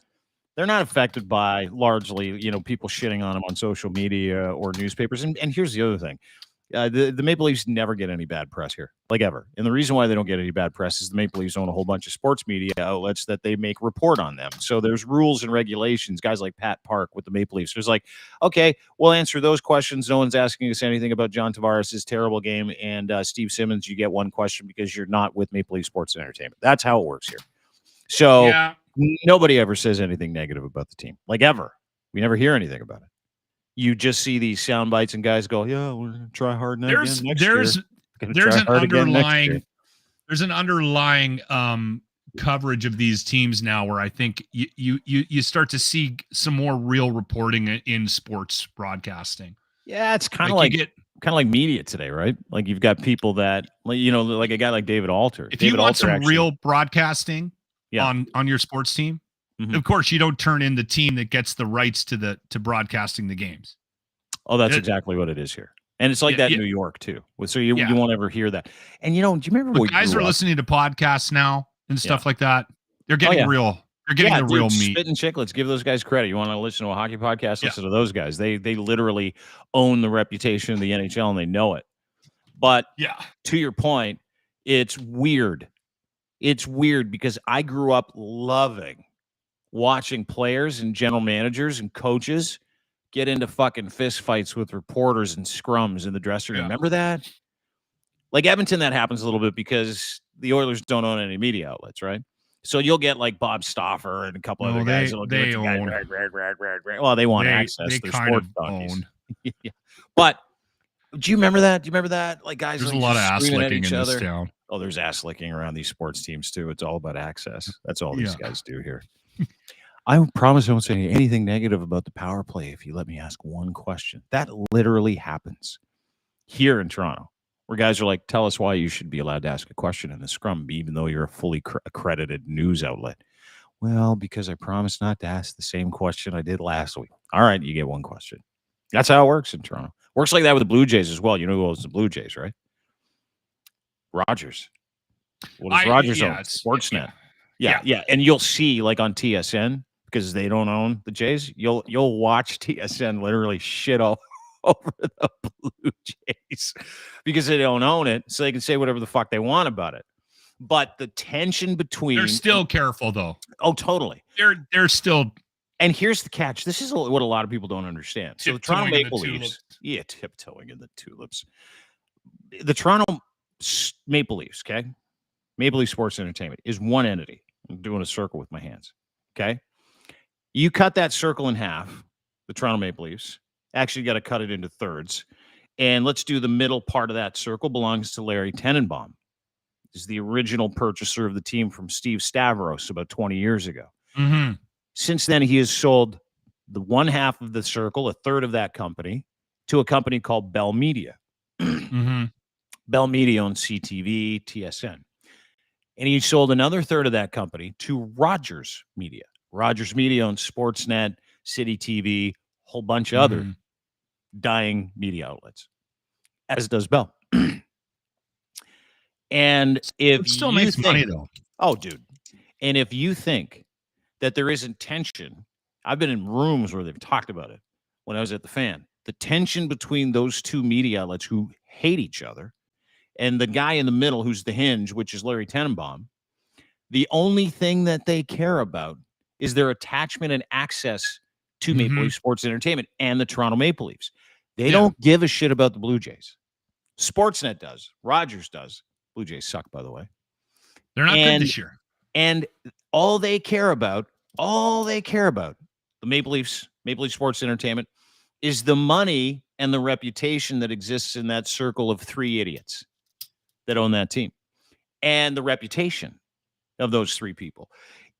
They're not affected by largely, people shitting on them on social media or newspapers. And here's the other thing. The Maple Leafs never get any bad press here, like ever. And the reason why they don't get any bad press is the Maple Leafs own a whole bunch of sports media outlets that they make report on them. So there's rules and regulations. Guys like Pat Park with the Maple Leafs. There's like, okay, we'll answer those questions. No one's asking us anything about John Tavares' terrible game. And Steve Simmons, you get one question because you're not with Maple Leaf Sports Entertainment. That's how it works here. So nobody ever says anything negative about the team, like ever. We never hear anything about it. You just see these sound bites and guys go, yeah, we're going to try hard next year. There's an underlying coverage of these teams now where I think you start to see some more real reporting in sports broadcasting. Yeah, it's kind of like media today, right? Like you've got people that, like a guy like David Alter. If you want some real broadcasting on your sports team, of course, you don't turn in the team that gets the rights to broadcasting the games. Oh, that's exactly what it is here. And it's like that in New York, too. So you won't ever hear that. And, do you remember when guys are listening to podcasts now and stuff like that? They're getting real. They're getting the real meat. Spit and Chicklets, give those guys credit. You want to listen to a hockey podcast? Listen to those guys. They literally own the reputation of the NHL, and they know it. But to your point, it's weird. It's weird because I grew up loving watching players and general managers and coaches get into fucking fist fights with reporters and scrums in the dressing room. Remember that? Like Edmonton, that happens a little bit because the Oilers don't own any media outlets, right? So you'll get like Bob Stauffer and a couple other guys. They own. Well, they want access. They They're kind of sports donkeys. own. Yeah. But do you remember that? Do you remember that? Like guys, there's like a lot of just ass screaming at licking each in other. this town. Oh, there's ass licking around these sports teams too. It's all about access. That's all these guys do here. I promise I won't say anything negative about the power play if you let me ask one question. That literally happens here in Toronto, where guys are like, tell us why you should be allowed to ask a question in the scrum, even though you're a fully accredited news outlet. Well, because I promised not to ask the same question I did last week. All right, you get one question. That's how it works in Toronto. Works like that with the Blue Jays as well. You know who owns the Blue Jays, right? Rogers. What does Rogers own? Sportsnet. Yeah. And you'll see, like on TSN, because they don't own the Jays, you'll watch TSN literally shit all over the Blue Jays because they don't own it, so they can say whatever the fuck they want about it. But the tension between they're still careful though. Oh, totally. They're still. And here's the catch. This is what a lot of people don't understand. So the Toronto Maple Leafs, tiptoeing in the tulips. The Toronto Maple Leafs, okay? Maple Leaf Sports Entertainment is one entity. I'm doing a circle with my hands, okay? You cut that circle in half, the Toronto Maple Leafs. Actually, you got to cut it into thirds. And let's do the middle part of that circle belongs to Larry Tenenbaum. He's the original purchaser of the team from Steve Stavros about 20 years ago. Mm-hmm. Since then, he has sold the one half of the circle, a third of that company, to a company called Bell Media. Mm-hmm. Bell Media owns CTV, TSN. And he sold another third of that company to Rogers Media. Rogers Media owns Sportsnet, City TV, a whole bunch of other dying media outlets, as does Bell. And if it still makes money, though. Oh, dude. And if you think that there isn't tension, I've been in rooms where they've talked about it when I was at the Fan. The tension between those two media outlets who hate each other and the guy in the middle who's the hinge, which is Larry Tenenbaum, the only thing that they care about is their attachment and access to Maple Leaf Sports Entertainment and the Toronto Maple Leafs. They don't give a shit about the Blue Jays. Sportsnet does. Rogers does. Blue Jays suck, by the way. They're not good this year. And all they care about, the Maple Leaf Sports Entertainment, is the money and the reputation that exists in that circle of three idiots that own that team. And the reputation of those three people.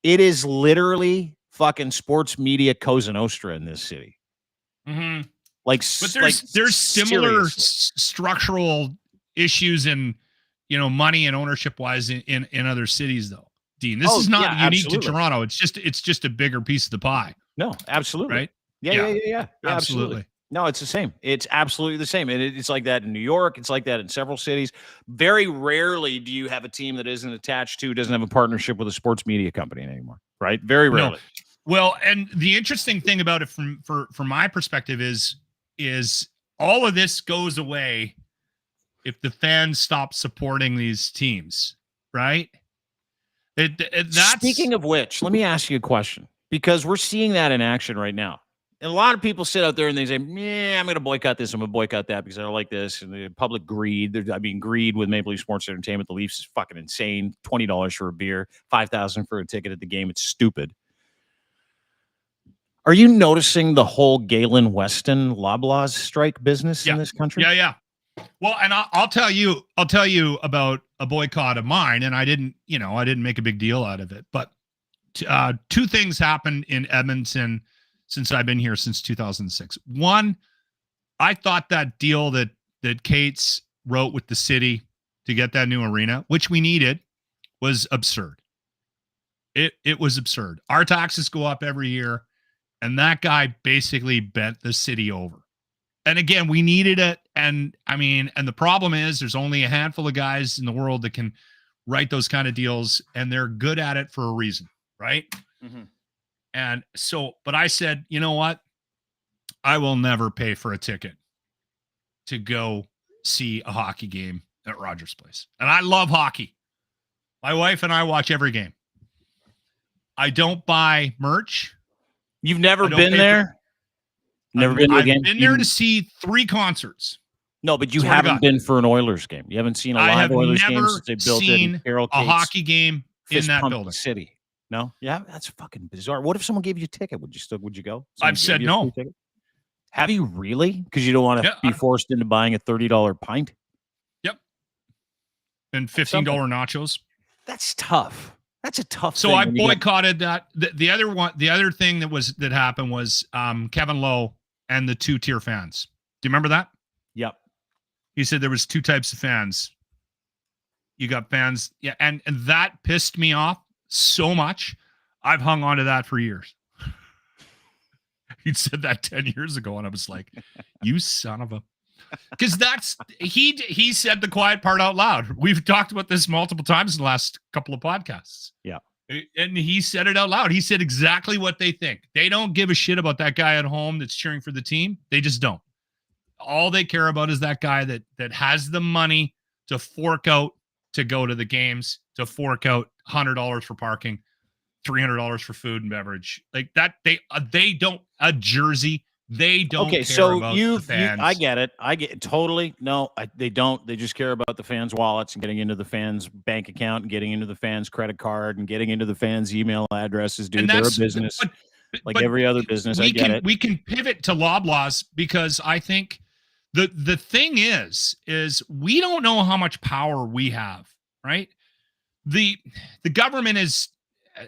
It is literally fucking sports media Cosa Nostra in this city. Mm-hmm. But there's similar structural issues in, money and ownership wise in other cities though. Dean, this is not unique to Toronto. It's just a bigger piece of the pie. No, absolutely. Right? Yeah. Absolutely. No, it's the same. It's absolutely the same. And it's like that in New York. It's like that in several cities. Very rarely do you have a team that isn't attached to, doesn't have a partnership with a sports media company anymore, right? Very rarely. No. Well, and the interesting thing about it from my perspective is all of this goes away if the fans stop supporting these teams, right? Speaking of which, let me ask you a question, because we're seeing that in action right now. And a lot of people sit out there and they say, yeah, I'm going to boycott this. I'm going to boycott that because I don't like this. And the public greed. Greed with Maple Leaf Sports Entertainment. The Leafs is fucking insane. $20 for a beer, $5,000 for a ticket at the game. It's stupid. Are you noticing the whole Galen Weston Loblaws strike business in this country? Yeah. Well, and I'll tell you about a boycott of mine. And I didn't make a big deal out of it. But two things happened in Edmonton since I've been here since 2006. One, I thought that deal that Cates wrote with the city to get that new arena, which we needed, was absurd. It was absurd. Our taxes go up every year, and that guy basically bent the city over. And again, we needed it. And the problem is there's only a handful of guys in the world that can write those kind of deals, and they're good at it for a reason, right? Mm-hmm. And so, but I said, you know what? I will never pay for a ticket to go see a hockey game at Rogers Place. And I love hockey. My wife and I watch every game. I don't buy merch. You've never been there? Never been to a game? I've been there to see 3 concerts. No, but you haven't been for an Oilers game. You haven't seen a live Oilers game since they built it in Carroll Cates, a hockey game in that building. City. No? Yeah, that's fucking bizarre. What if someone gave you a ticket? Would you go? I've said no. Have you really? Because you don't want to be forced into buying a $30 pint? Yep. And $15 nachos. That's tough. That's a tough thing. So I boycotted that. The other thing that happened was Kevin Lowe and the 2-tier fans. Do you remember that? Yep. He said there was 2 types of fans. You got fans, yeah, and that pissed me off so much. I've hung on to that for years. He said that 10 years ago, and I was like, "You son of a," because he said the quiet part out loud. We've talked about this multiple times in the last couple of podcasts. Yeah, and he said it out loud. He said exactly what they think. They don't give a shit about that guy at home that's cheering for the team. They just don't. All they care about is that guy that has the money to fork out to go to the games, to fork out $100 for parking, $300 for food and beverage. Like that, they don't a jersey. They don't. Okay, care so about the fans. I get it. I get totally. No, they don't. They just care about the fans' wallets and getting into the fans' bank account and getting into the fans' credit card and getting into the fans' email addresses. Dude, they're a business like every other business. I get it. We can pivot to Loblaws because I think the thing is we don't know how much power we have, right? The government is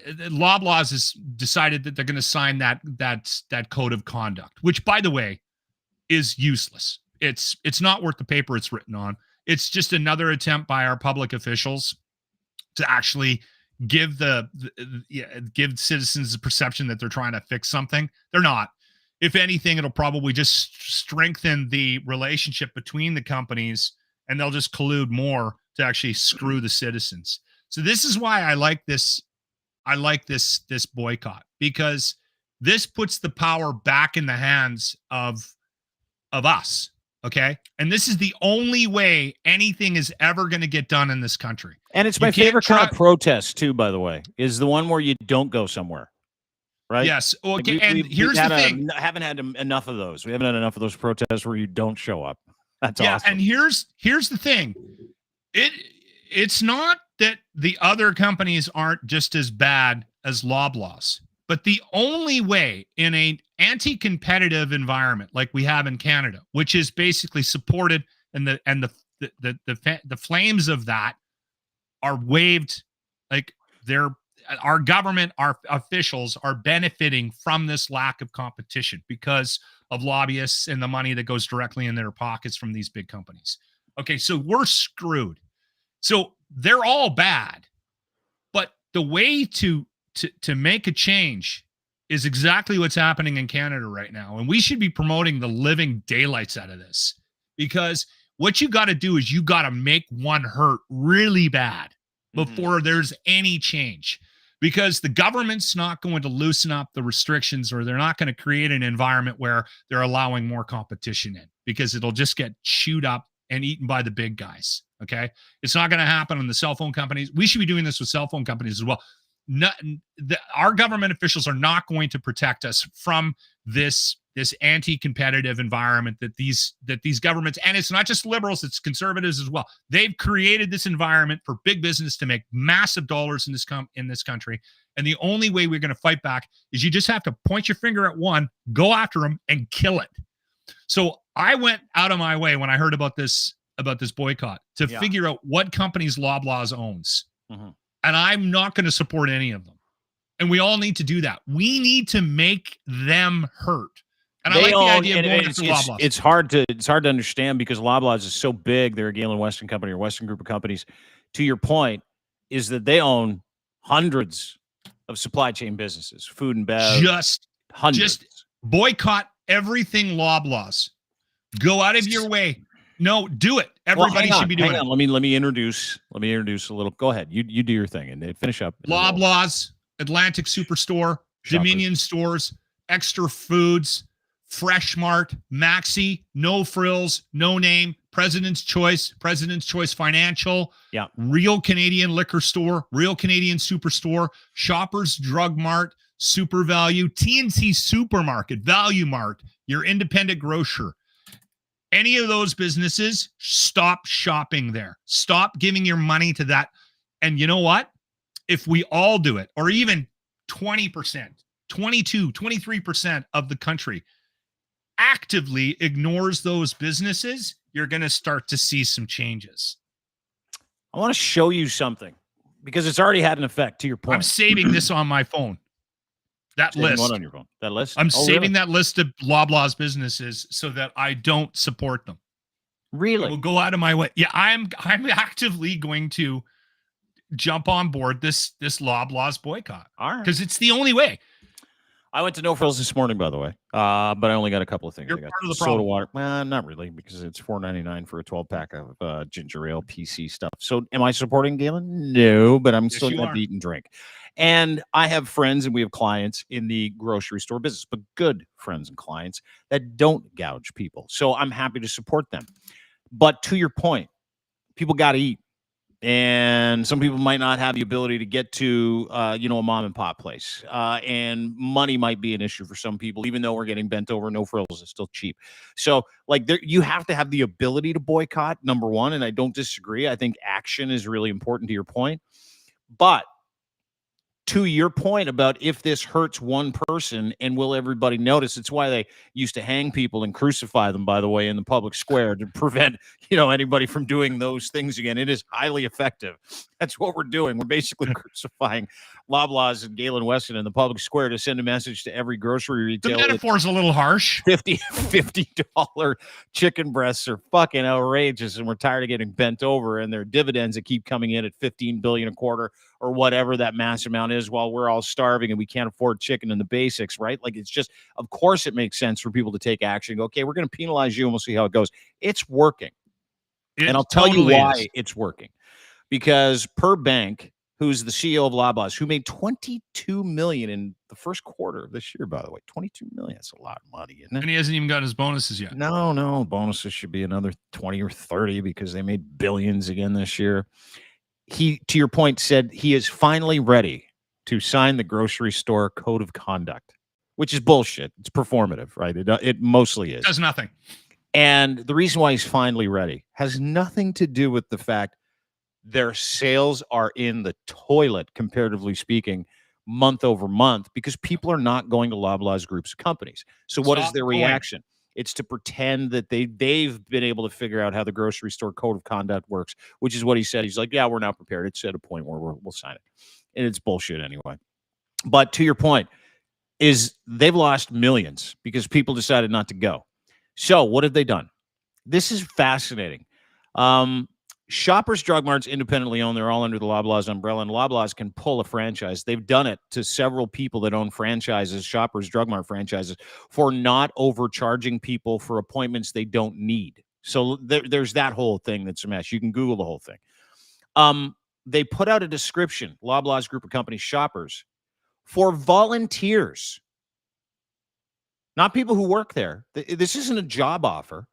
Loblaws has decided that they're going to sign that code of conduct, which, by the way, is useless. It's not worth the paper it's written on. It's just another attempt by our public officials to actually give give citizens the perception that they're trying to fix something. They're not. If anything, it'll probably just strengthen the relationship between the companies, and they'll just collude more to actually screw the citizens. So this is why I like this. I like this boycott, because this puts the power back in the hands of us. Okay. And this is the only way anything is ever going to get done in this country. And it's my favorite kind of protest too, by the way, is the one where you don't go somewhere. Right. Yes. Okay. And here's the thing. Haven't had enough of those. We haven't had enough of those protests where you don't show up. That's awesome. And here's the thing. It's not that the other companies aren't just as bad as Loblaws, but the only way in an anti-competitive environment like we have in Canada, which is basically supported, and the flames of that are waved, like our government, our officials are benefiting from this lack of competition because of lobbyists and the money that goes directly in their pockets from these big companies. Okay, so we're screwed. So they're all bad, but the way to make a change is exactly what's happening in Canada right now. And we should be promoting the living daylights out of this, because what you got to do is you got to make one hurt really bad before there's any change, because the government's not going to loosen up the restrictions, or they're not going to create an environment where they're allowing more competition in, because it'll just get chewed up and eaten by the big guys. Okay. It's not going to happen on the cell phone companies. We should be doing this with cell phone companies as well. Our government officials are not going to protect us from this anti-competitive environment that these governments, and it's not just liberals, it's conservatives as well. They've created this environment for big business to make massive dollars in this country. And the only way we're going to fight back is you just have to point your finger at one, go after them, and kill it. So I went out of my way when I heard about this boycott to figure out what companies Loblaws owns. And I'm not going to support any of them. And we all need to do that. We need to make them hurt. And I like the idea of going after Loblaws. It's hard to understand, because Loblaws is so big. They're a Galen Weston company or Weston group of companies. To your point, is that they own hundreds of supply chain businesses, food and bev. Just boycott everything Loblaws. Go out of your way. No, do it. Everybody should be doing it. Let me introduce a little. Go ahead. You do your thing and finish up. Loblaws, Atlantic Superstore, Dominion Stores, Extra Foods, Fresh Mart, Maxi, No Frills, No Name, President's Choice Financial, Real Canadian Liquor Store, Real Canadian Superstore, Shoppers Drug Mart, Super Value, TNC Supermarket, Value Mart, your independent grocer. Any of those businesses, stop shopping there. Stop giving your money to that. And you know what? if we all do it, or even 20%, 22, 23% of the country actively ignores those businesses, you're going to start to see some changes. I want to show you something because it's already had an effect, to your point. I'm saving this on my phone. That list. One on your phone. That list? I'm saving that list of Loblaws businesses so that I don't support them. Really? I will go out of my way. Yeah, I'm actively going to jump on board this Loblaws boycott. All right. Because it's the only way. I went to No Frills this morning, by the way, but I only got a couple of things. You're I got part of the soda problem. water. Well, not really, because it's $4.99 for a 12-pack of ginger ale PC stuff. So am I supporting Galen? No, but I'm still going to eat and drink. And I have friends and we have clients in the grocery store business, but good friends and clients that don't gouge people. So I'm happy to support them. But to your point, people got to eat. And some people might not have the ability to get to, a mom and pop place. And money might be an issue for some people, even though we're getting bent over. No Frills is still cheap. So, you have to have the ability to boycott, number one. And I don't disagree. I think action is really important to your point. But to your point about if this hurts one person and will everybody notice, it's why they used to hang people and crucify them, by the way, in the public square to prevent, anybody from doing those things again. It is highly effective. That's what we're doing. We're basically crucifying Loblaws and Galen Weston in the public square to send a message to every grocery retailer. The metaphor's a little harsh. $50 chicken breasts are fucking outrageous, and we're tired of getting bent over, and their dividends that keep coming in at $15 billion a quarter or whatever that mass amount is, while we're all starving and we can't afford chicken and the basics, right? It's just, of course it makes sense for people to take action and go, okay, we're going to penalize you and we'll see how it goes. It's working. And I'll tell you why it's working. Because Per Bank, who's the CEO of Loblaws, who made $22 million in the first quarter of this year, by the way, $22 million. That's a lot of money, isn't it? And he hasn't even got his bonuses yet. No, bonuses should be another 20 or 30 because they made billions again this year. He, to your point, said he is finally ready to sign the grocery store code of conduct, which is bullshit. It's performative, right? It mostly is. It does nothing. And the reason why he's finally ready has nothing to do with the fact their sales are in the toilet, comparatively speaking, month over month, because people are not going to Loblaws groups of companies. So what is their reaction? It's to pretend that they've been able to figure out how the grocery store code of conduct works, which is what he said. He's like, yeah, we're not prepared. It's at a point where we'll sign it. And it's bullshit anyway. But to your point, is they've lost millions because people decided not to go. So what have they done? This is fascinating. Shoppers Drug Marts independently owned. They're all under the Loblaws umbrella, and Loblaws can pull a franchise. They've done it to several people that own franchises, Shoppers Drug Mart franchises, for not overcharging people for appointments they don't need. So there's that whole thing that's a mess. You can Google the whole thing. They put out a description, Loblaws Group of Companies Shoppers, for volunteers, not people who work there. This isn't a job offer.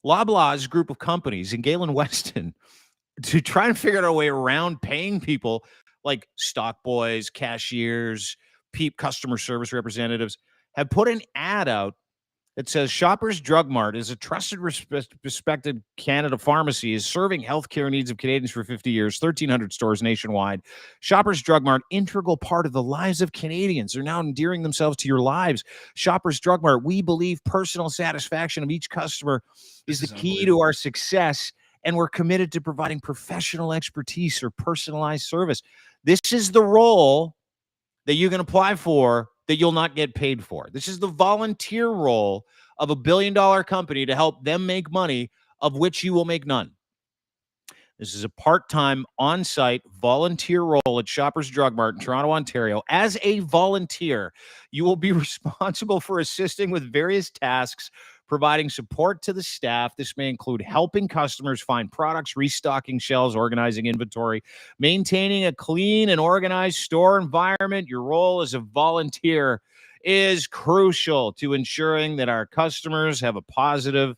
Loblaws Group of Companies and Galen Weston, to try and figure out a way around paying people like stock boys, cashiers, customer service representatives, have put an ad out that says Shoppers Drug Mart is a trusted, respected Canada pharmacy, is serving healthcare needs of Canadians for 50 years, 1,300 stores nationwide. Shoppers Drug Mart, integral part of the lives of Canadians. They're now endearing themselves to your lives. Shoppers Drug Mart, we believe personal satisfaction of each customer is the key to our success, and we're committed to providing professional expertise or personalized service. This is the role that you can apply for that you'll not get paid for. This is the volunteer role of a billion-dollar company to help them make money, of which you will make none. This is a part-time, on-site volunteer role at Shoppers Drug Mart in Toronto, Ontario. As a volunteer, you will be responsible for assisting with various tasks, providing support to the staff. This may include helping customers find products, restocking shelves, organizing inventory, maintaining a clean and organized store environment. Your role as a volunteer is crucial to ensuring that our customers have a positive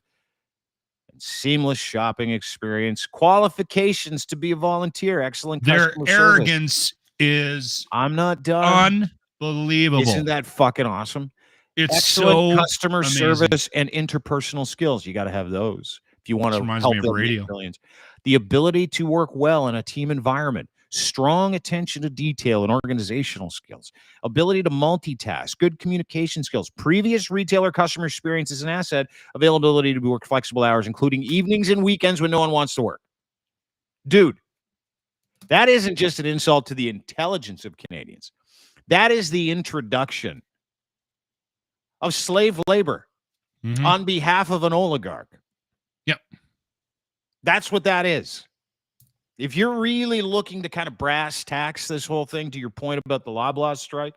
and seamless shopping experience. Qualifications to be a volunteer: excellent customer service. Their arrogance is I'm not done. Unbelievable. Isn't that fucking awesome? It's excellent so customer amazing. service and interpersonal skills. You got to have those if you want to help them make millions. The ability to work well in a team environment. strong attention to detail and organizational skills, ability to multitask, good communication skills, previous retailer customer experience is an asset, availability to work flexible hours, including evenings and weekends when no one wants to work. Dude, that isn't just an insult to the intelligence of Canadians. That is the introduction of slave labor on behalf of an oligarch. Yep. That's what that is. If you're really looking to kind of brass tacks this whole thing, to your point about the Loblaws strike,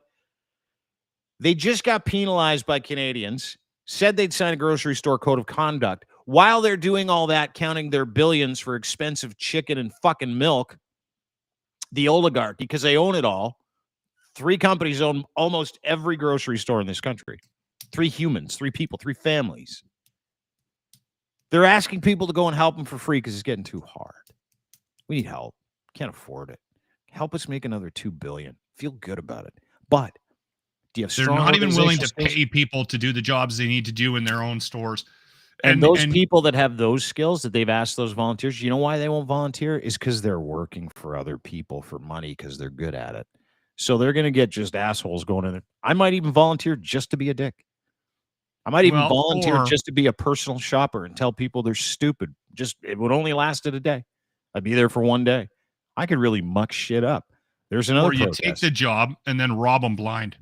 they just got penalized by Canadians, said they'd sign a grocery store code of conduct. While they're doing all that, counting their billions for expensive chicken and fucking milk, the oligarchy, because they own it all, 3 companies own almost every grocery store in this country. 3 humans, 3 people, 3 families. They're asking people to go and help them for free because it's getting too hard. We need help. Can't afford it. Help us make another $2 billion. Feel good about it. But do you have strong? They're not even willing to pay people to do the jobs they need to do in their own stores. And those people that have those skills that they've asked those volunteers, you know why they won't volunteer? Is because they're working for other people for money because they're good at it. So they're going to get just assholes going in there. I might even volunteer just to be a dick. I might even volunteer just to be a personal shopper and tell people they're stupid. Just it would only lasted a day. I'd be there for one day. I could really muck shit up. There's another. Or you take the job and then rob them blind.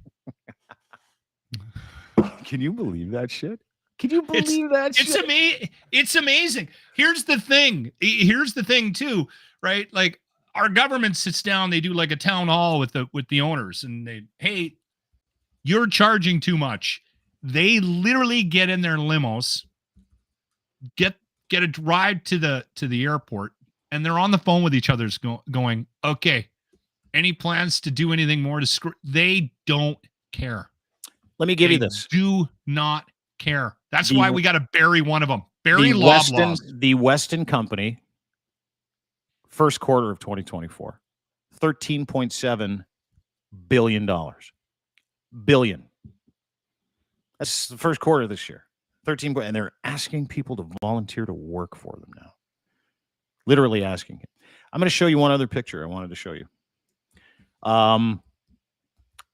Can you believe that shit? Can you believe that shit? It's amazing. Here's the thing. Here's the thing too, right? Like our government sits down, they do like a town hall with the owners, and hey, you're charging too much. They literally get in their limos, get a ride to the airport, and they're on the phone with each other going, okay, any plans to do anything more to screw? They don't care. Let me give you this. Do not care. That's why we got to bury one of them. Bury Loblaws. The Weston Company, first quarter of 2024, $13.7 billion. Billion. That's the first quarter of this year. 13, and they're asking people to volunteer to work for them now. Literally asking it. I'm going to show you one other picture I wanted to show you.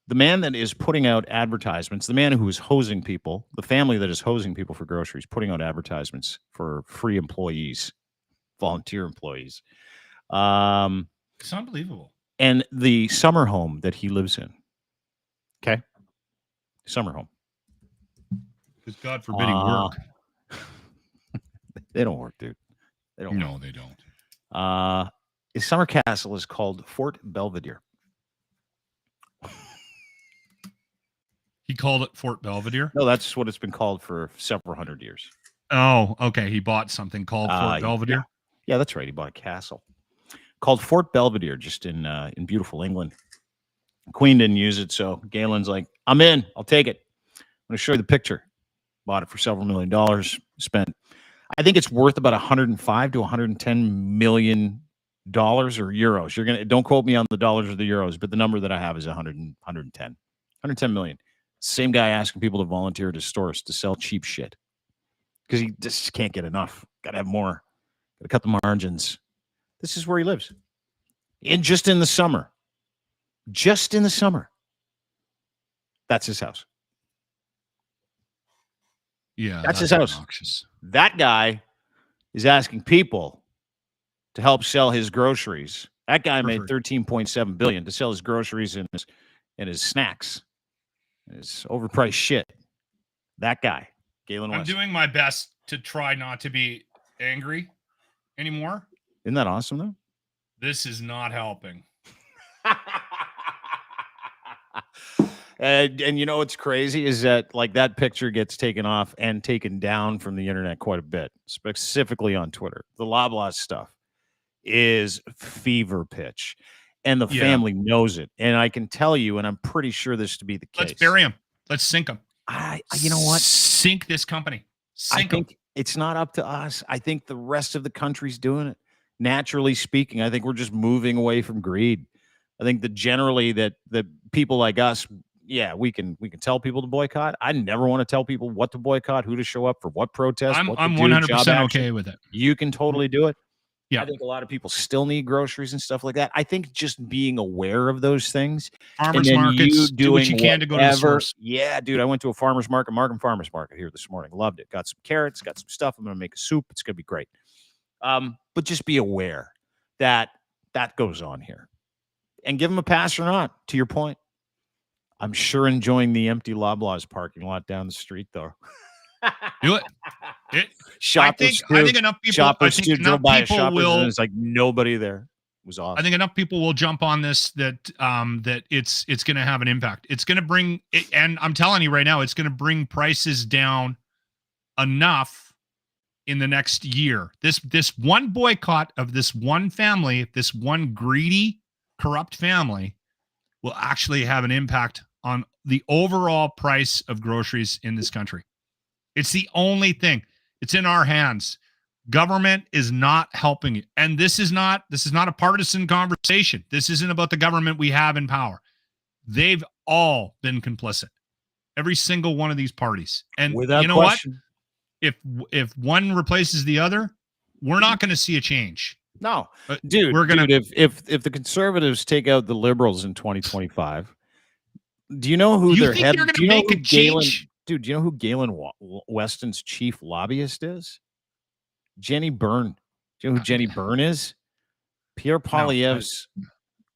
The man that is putting out advertisements, the man who is hosing people, the family that is hosing people for groceries, putting out advertisements for free employees, volunteer employees. It's unbelievable. And the summer home that he lives in. Okay? Summer home. Because God forbid he work. They don't work, dude. They don't. No, work. They don't. His summer castle is called Fort Belvedere. He called it Fort Belvedere? No, that's what it's been called for several hundred years. Oh, okay. He bought something called Fort Belvedere? Yeah, that's right. He bought a castle called Fort Belvedere just in beautiful England. Queen didn't use it, so Galen's like, I'm in. I'll take it. I'm going to show you the picture. Bought it for several $1 million. Spent, I think it's worth about 105 to 110 million dollars or euros. You're gonna don't quote me on the dollars or the euros, but the number that I have is 110 million. Same guy asking people to volunteer to stores to sell cheap shit because he just can't get enough. Got to have more. Got to cut the margins. This is where he lives. And just in the summer. Just in the summer. That's his house. Yeah, that's his house. Obnoxious. That guy is asking people to help sell his groceries. That guy made $13.7 billion to sell his groceries and his snacks, his overpriced shit. That guy, Galen Weston. I'm doing my best to try not to be angry anymore. Isn't that awesome, though? This is not helping. And you know what's crazy is that like that picture gets taken off and taken down from the internet quite a bit, specifically on Twitter. The Loblaws stuff is fever pitch, and the family knows it. And I can tell you, and I'm pretty sure this to be the case. Let's bury him. Let's sink him. You know what? Sink this company. I think it's not up to us. I think the rest of the country's doing it. Naturally speaking, I think we're just moving away from greed. I think that generally that people like us, yeah, we can tell people to boycott. I never want to tell people what to boycott, who to show up for what protest. I'm 100% okay with it. You can totally do it. Yeah. I think a lot of people still need groceries and stuff like that. I think just being aware of those things. Farmers and then markets, you do what you doing can to go to the whatever. source. Yeah, dude, I went to a farmer's market, Markham Farmer's Market here this morning. Loved it. Got some carrots, got some stuff. I'm going to make a soup. It's going to be great. But just be aware that that goes on here. And give them a pass or not, to your point. I'm sure enjoying the empty Loblaws parking lot down the street, though. Do it. I think enough people. Shoppers I think drove enough by people will. And it's like nobody there. It was awesome. I think enough people will jump on this that it's going to have an impact. It's going to bring, and I'm telling you right now, it's going to bring prices down enough in the next year. This one boycott of this one family, this one greedy, corrupt family, will actually have an impact on the overall price of groceries in this country. It's the only thing. It's in our hands. Government is not helping you. And this is not a partisan conversation. This isn't about the government we have in power. They've all been complicit. Every single one of these parties. And without you know question. what? If one replaces the other, we're not going to see a change. No, dude. If the Conservatives take out the Liberals in 2025, do you know who their head? Do you know who Galen? Dude, do you know who Galen Weston's chief lobbyist is? Jenny Byrne. Do you know who Jenny Byrne is? Pierre Poilievre's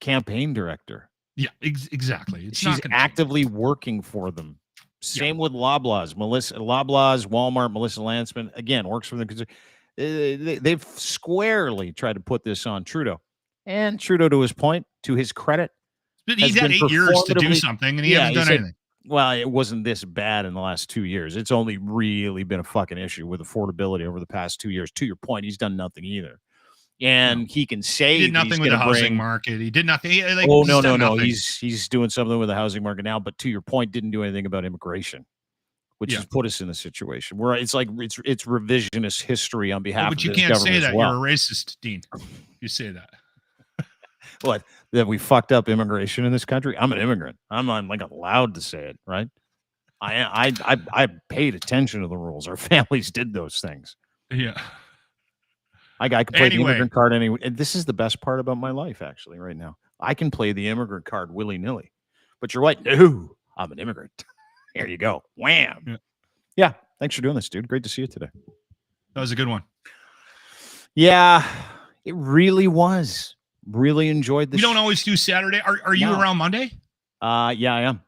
campaign director. Yeah, exactly. She's actively working for them. Same with Loblaws. Loblaws, Walmart, Melissa Landsman, again, works for the. They've squarely tried to put this on Trudeau. And Trudeau, to his point, to his credit, but he's had 8 years to do something, and he hasn't done anything. Well, it wasn't this bad in the last 2 years. It's only really been a fucking issue with affordability over the past 2 years. To your point, he's done nothing either. And he can say he did nothing with the housing market. He did nothing. No. He's doing something with the housing market now. But to your point, didn't do anything about immigration, which has put us in a situation where it's like it's revisionist history on behalf of the government. But you can't say that. You're a racist, Dean. You say that. What? That we fucked up immigration in this country? I'm an immigrant. I'm not like allowed to say it, right? I paid attention to the rules. Our families did those things. Yeah. I can play the immigrant card anyway. And this is the best part about my life, actually, right now. I can play the immigrant card willy-nilly. But you're right. No, I'm an immigrant. Here you go. Wham. Yeah. Thanks for doing this, dude. Great to see you today. That was a good one. Yeah, it really was. Really enjoyed this. We don't always do Saturday. Are you around Monday? Yeah, I am.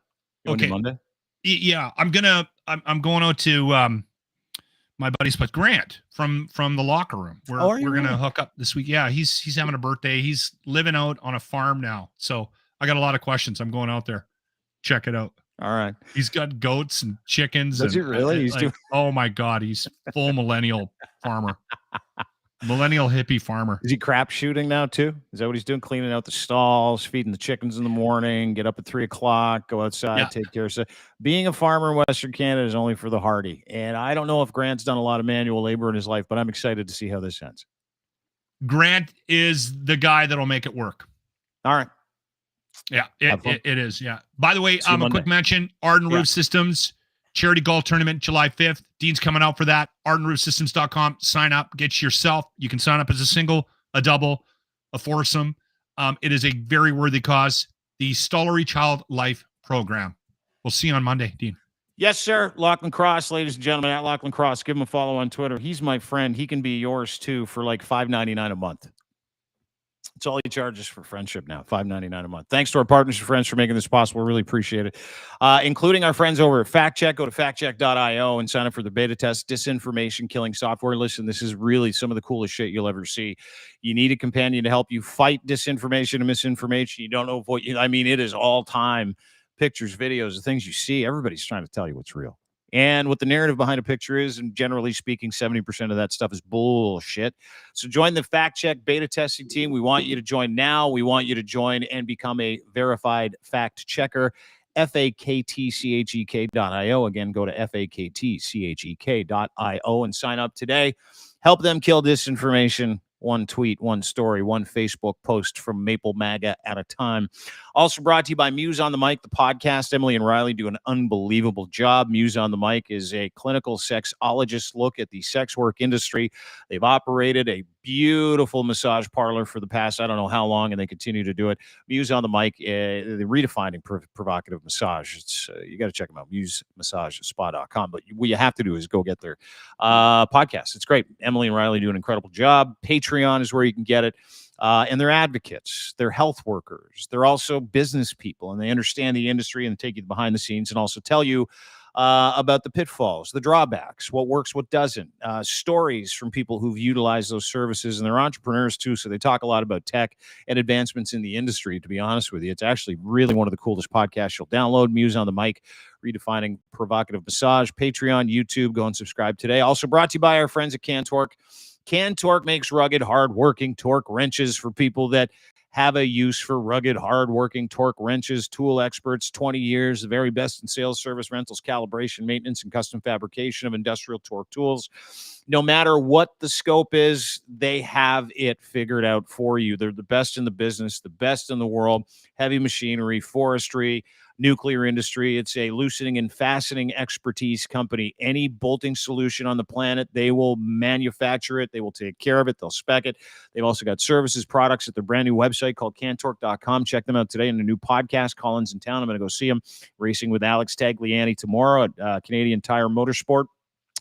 Okay. Monday? Yeah, I'm going out to my buddy's place, Grant, from the locker room. We're gonna hook up this week. Yeah, he's having a birthday. He's living out on a farm now. So I got a lot of questions. I'm going out there. Check it out. All right. He's got goats and chickens. Does he really? Oh my God, he's full millennial farmer. Millennial hippie farmer. Is he crap shooting now too? Is that what he's doing? Cleaning out the stalls, feeding the chickens in the morning, get up at 3 o'clock, go outside, take care of stuff. Being a farmer in Western Canada is only for the hardy. And I don't know if Grant's done a lot of manual labor in his life, but I'm excited to see how this ends. Grant is the guy that'll make it work. All right. Yeah, it is. Yeah. By the way, a quick mention, Arden Roof Systems. Charity golf tournament, July 5th. Dean's coming out for that. ArdenRoofSystems.com. Sign up. Get yourself. You can sign up as a single, a double, a foursome. It is a very worthy cause. The Stollery Child Life Program. We'll see you on Monday, Dean. Yes, sir. Lochlin Cross, ladies and gentlemen, at Lochlin Cross. Give him a follow on Twitter. He's my friend. He can be yours, too, for like $5.99 a month. It's all he charges for friendship now, $5.99 a month. Thanks to our partners and friends for making this possible. Really appreciate it. Including our friends over at FactCheck. Go to factcheck.io and sign up for the beta test. Disinformation killing software. Listen, this is really some of the coolest shit you'll ever see. You need a companion to help you fight disinformation and misinformation. You don't know what it is all time. Pictures, videos, the things you see. Everybody's trying to tell you what's real. And what the narrative behind a picture is, and generally speaking, 70% of that stuff is bullshit. So join the Fact Check beta testing team. We want you to join now. We want you to join and become a verified fact checker. FAKTCHEK.io. Again, go to FAKTCHEK.io and sign up today. Help them kill disinformation. One tweet, one story, one Facebook post from Maple MAGA at a time. Also brought to you by Muse on the Mic, the podcast. Emily and Riley do an unbelievable job. Muse on the Mic is a clinical sexologist look at the sex work industry. They've operated a beautiful massage parlor for the past, I don't know how long, and they continue to do it. Muse on the mic, the redefining provocative massage. It's you got to check them out, musemassage.spa.com. But what you have to do is go get their podcast. It's great. Emily and Riley do an incredible job. Patreon is where you can get it. And they're advocates, they're health workers, they're also business people, and they understand the industry and take you behind the scenes and also tell you about the pitfalls, the drawbacks, what works, what doesn't, stories from people who've utilized those services, and they're entrepreneurs too. So they talk a lot about tech and advancements in the industry. To be honest with you, it's actually really one of the coolest podcasts you'll download. Muse on the mic, redefining provocative massage, Patreon, YouTube. Go and subscribe today. Also brought to you by our friends at CanTorque. CanTorque makes rugged, hard-working torque wrenches for people that have a use for rugged, hard-working torque wrenches. Tool experts, 20 years, the very best in sales, service, rentals, calibration, maintenance, and custom fabrication of industrial torque tools. No matter what the scope is, they have it figured out for you. They're the best in the business, the best in the world. Heavy machinery, forestry, nuclear industry. It's a loosening and fastening expertise company. Any bolting solution on the planet, they will manufacture it. They will take care of it. They'll spec it. They've also got services, products at their brand new website called cantorque.com. Check them out today in a new podcast. Colin's in town. I'm going to go see him racing with Alex Tagliani tomorrow at Canadian Tire Motorsport.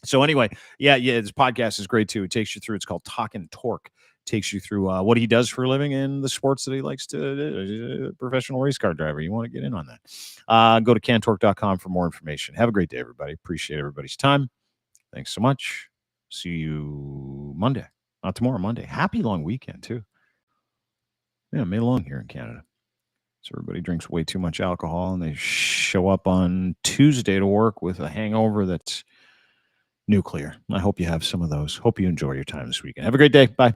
So anyway, yeah, this podcast is great too. It takes you through, it's called Talkin' Torque. Takes you through what he does for a living and the sports that he likes to do. Professional race car driver. You want to get in on that. Go to cantorque.com for more information. Have a great day, everybody. Appreciate everybody's time. Thanks so much. See you Monday. Not tomorrow, Monday. Happy long weekend, too. Yeah, May long here in Canada. So everybody drinks way too much alcohol and they show up on Tuesday to work with a hangover that's nuclear. I hope you have some of those. Hope you enjoy your time this weekend. Have a great day. Bye.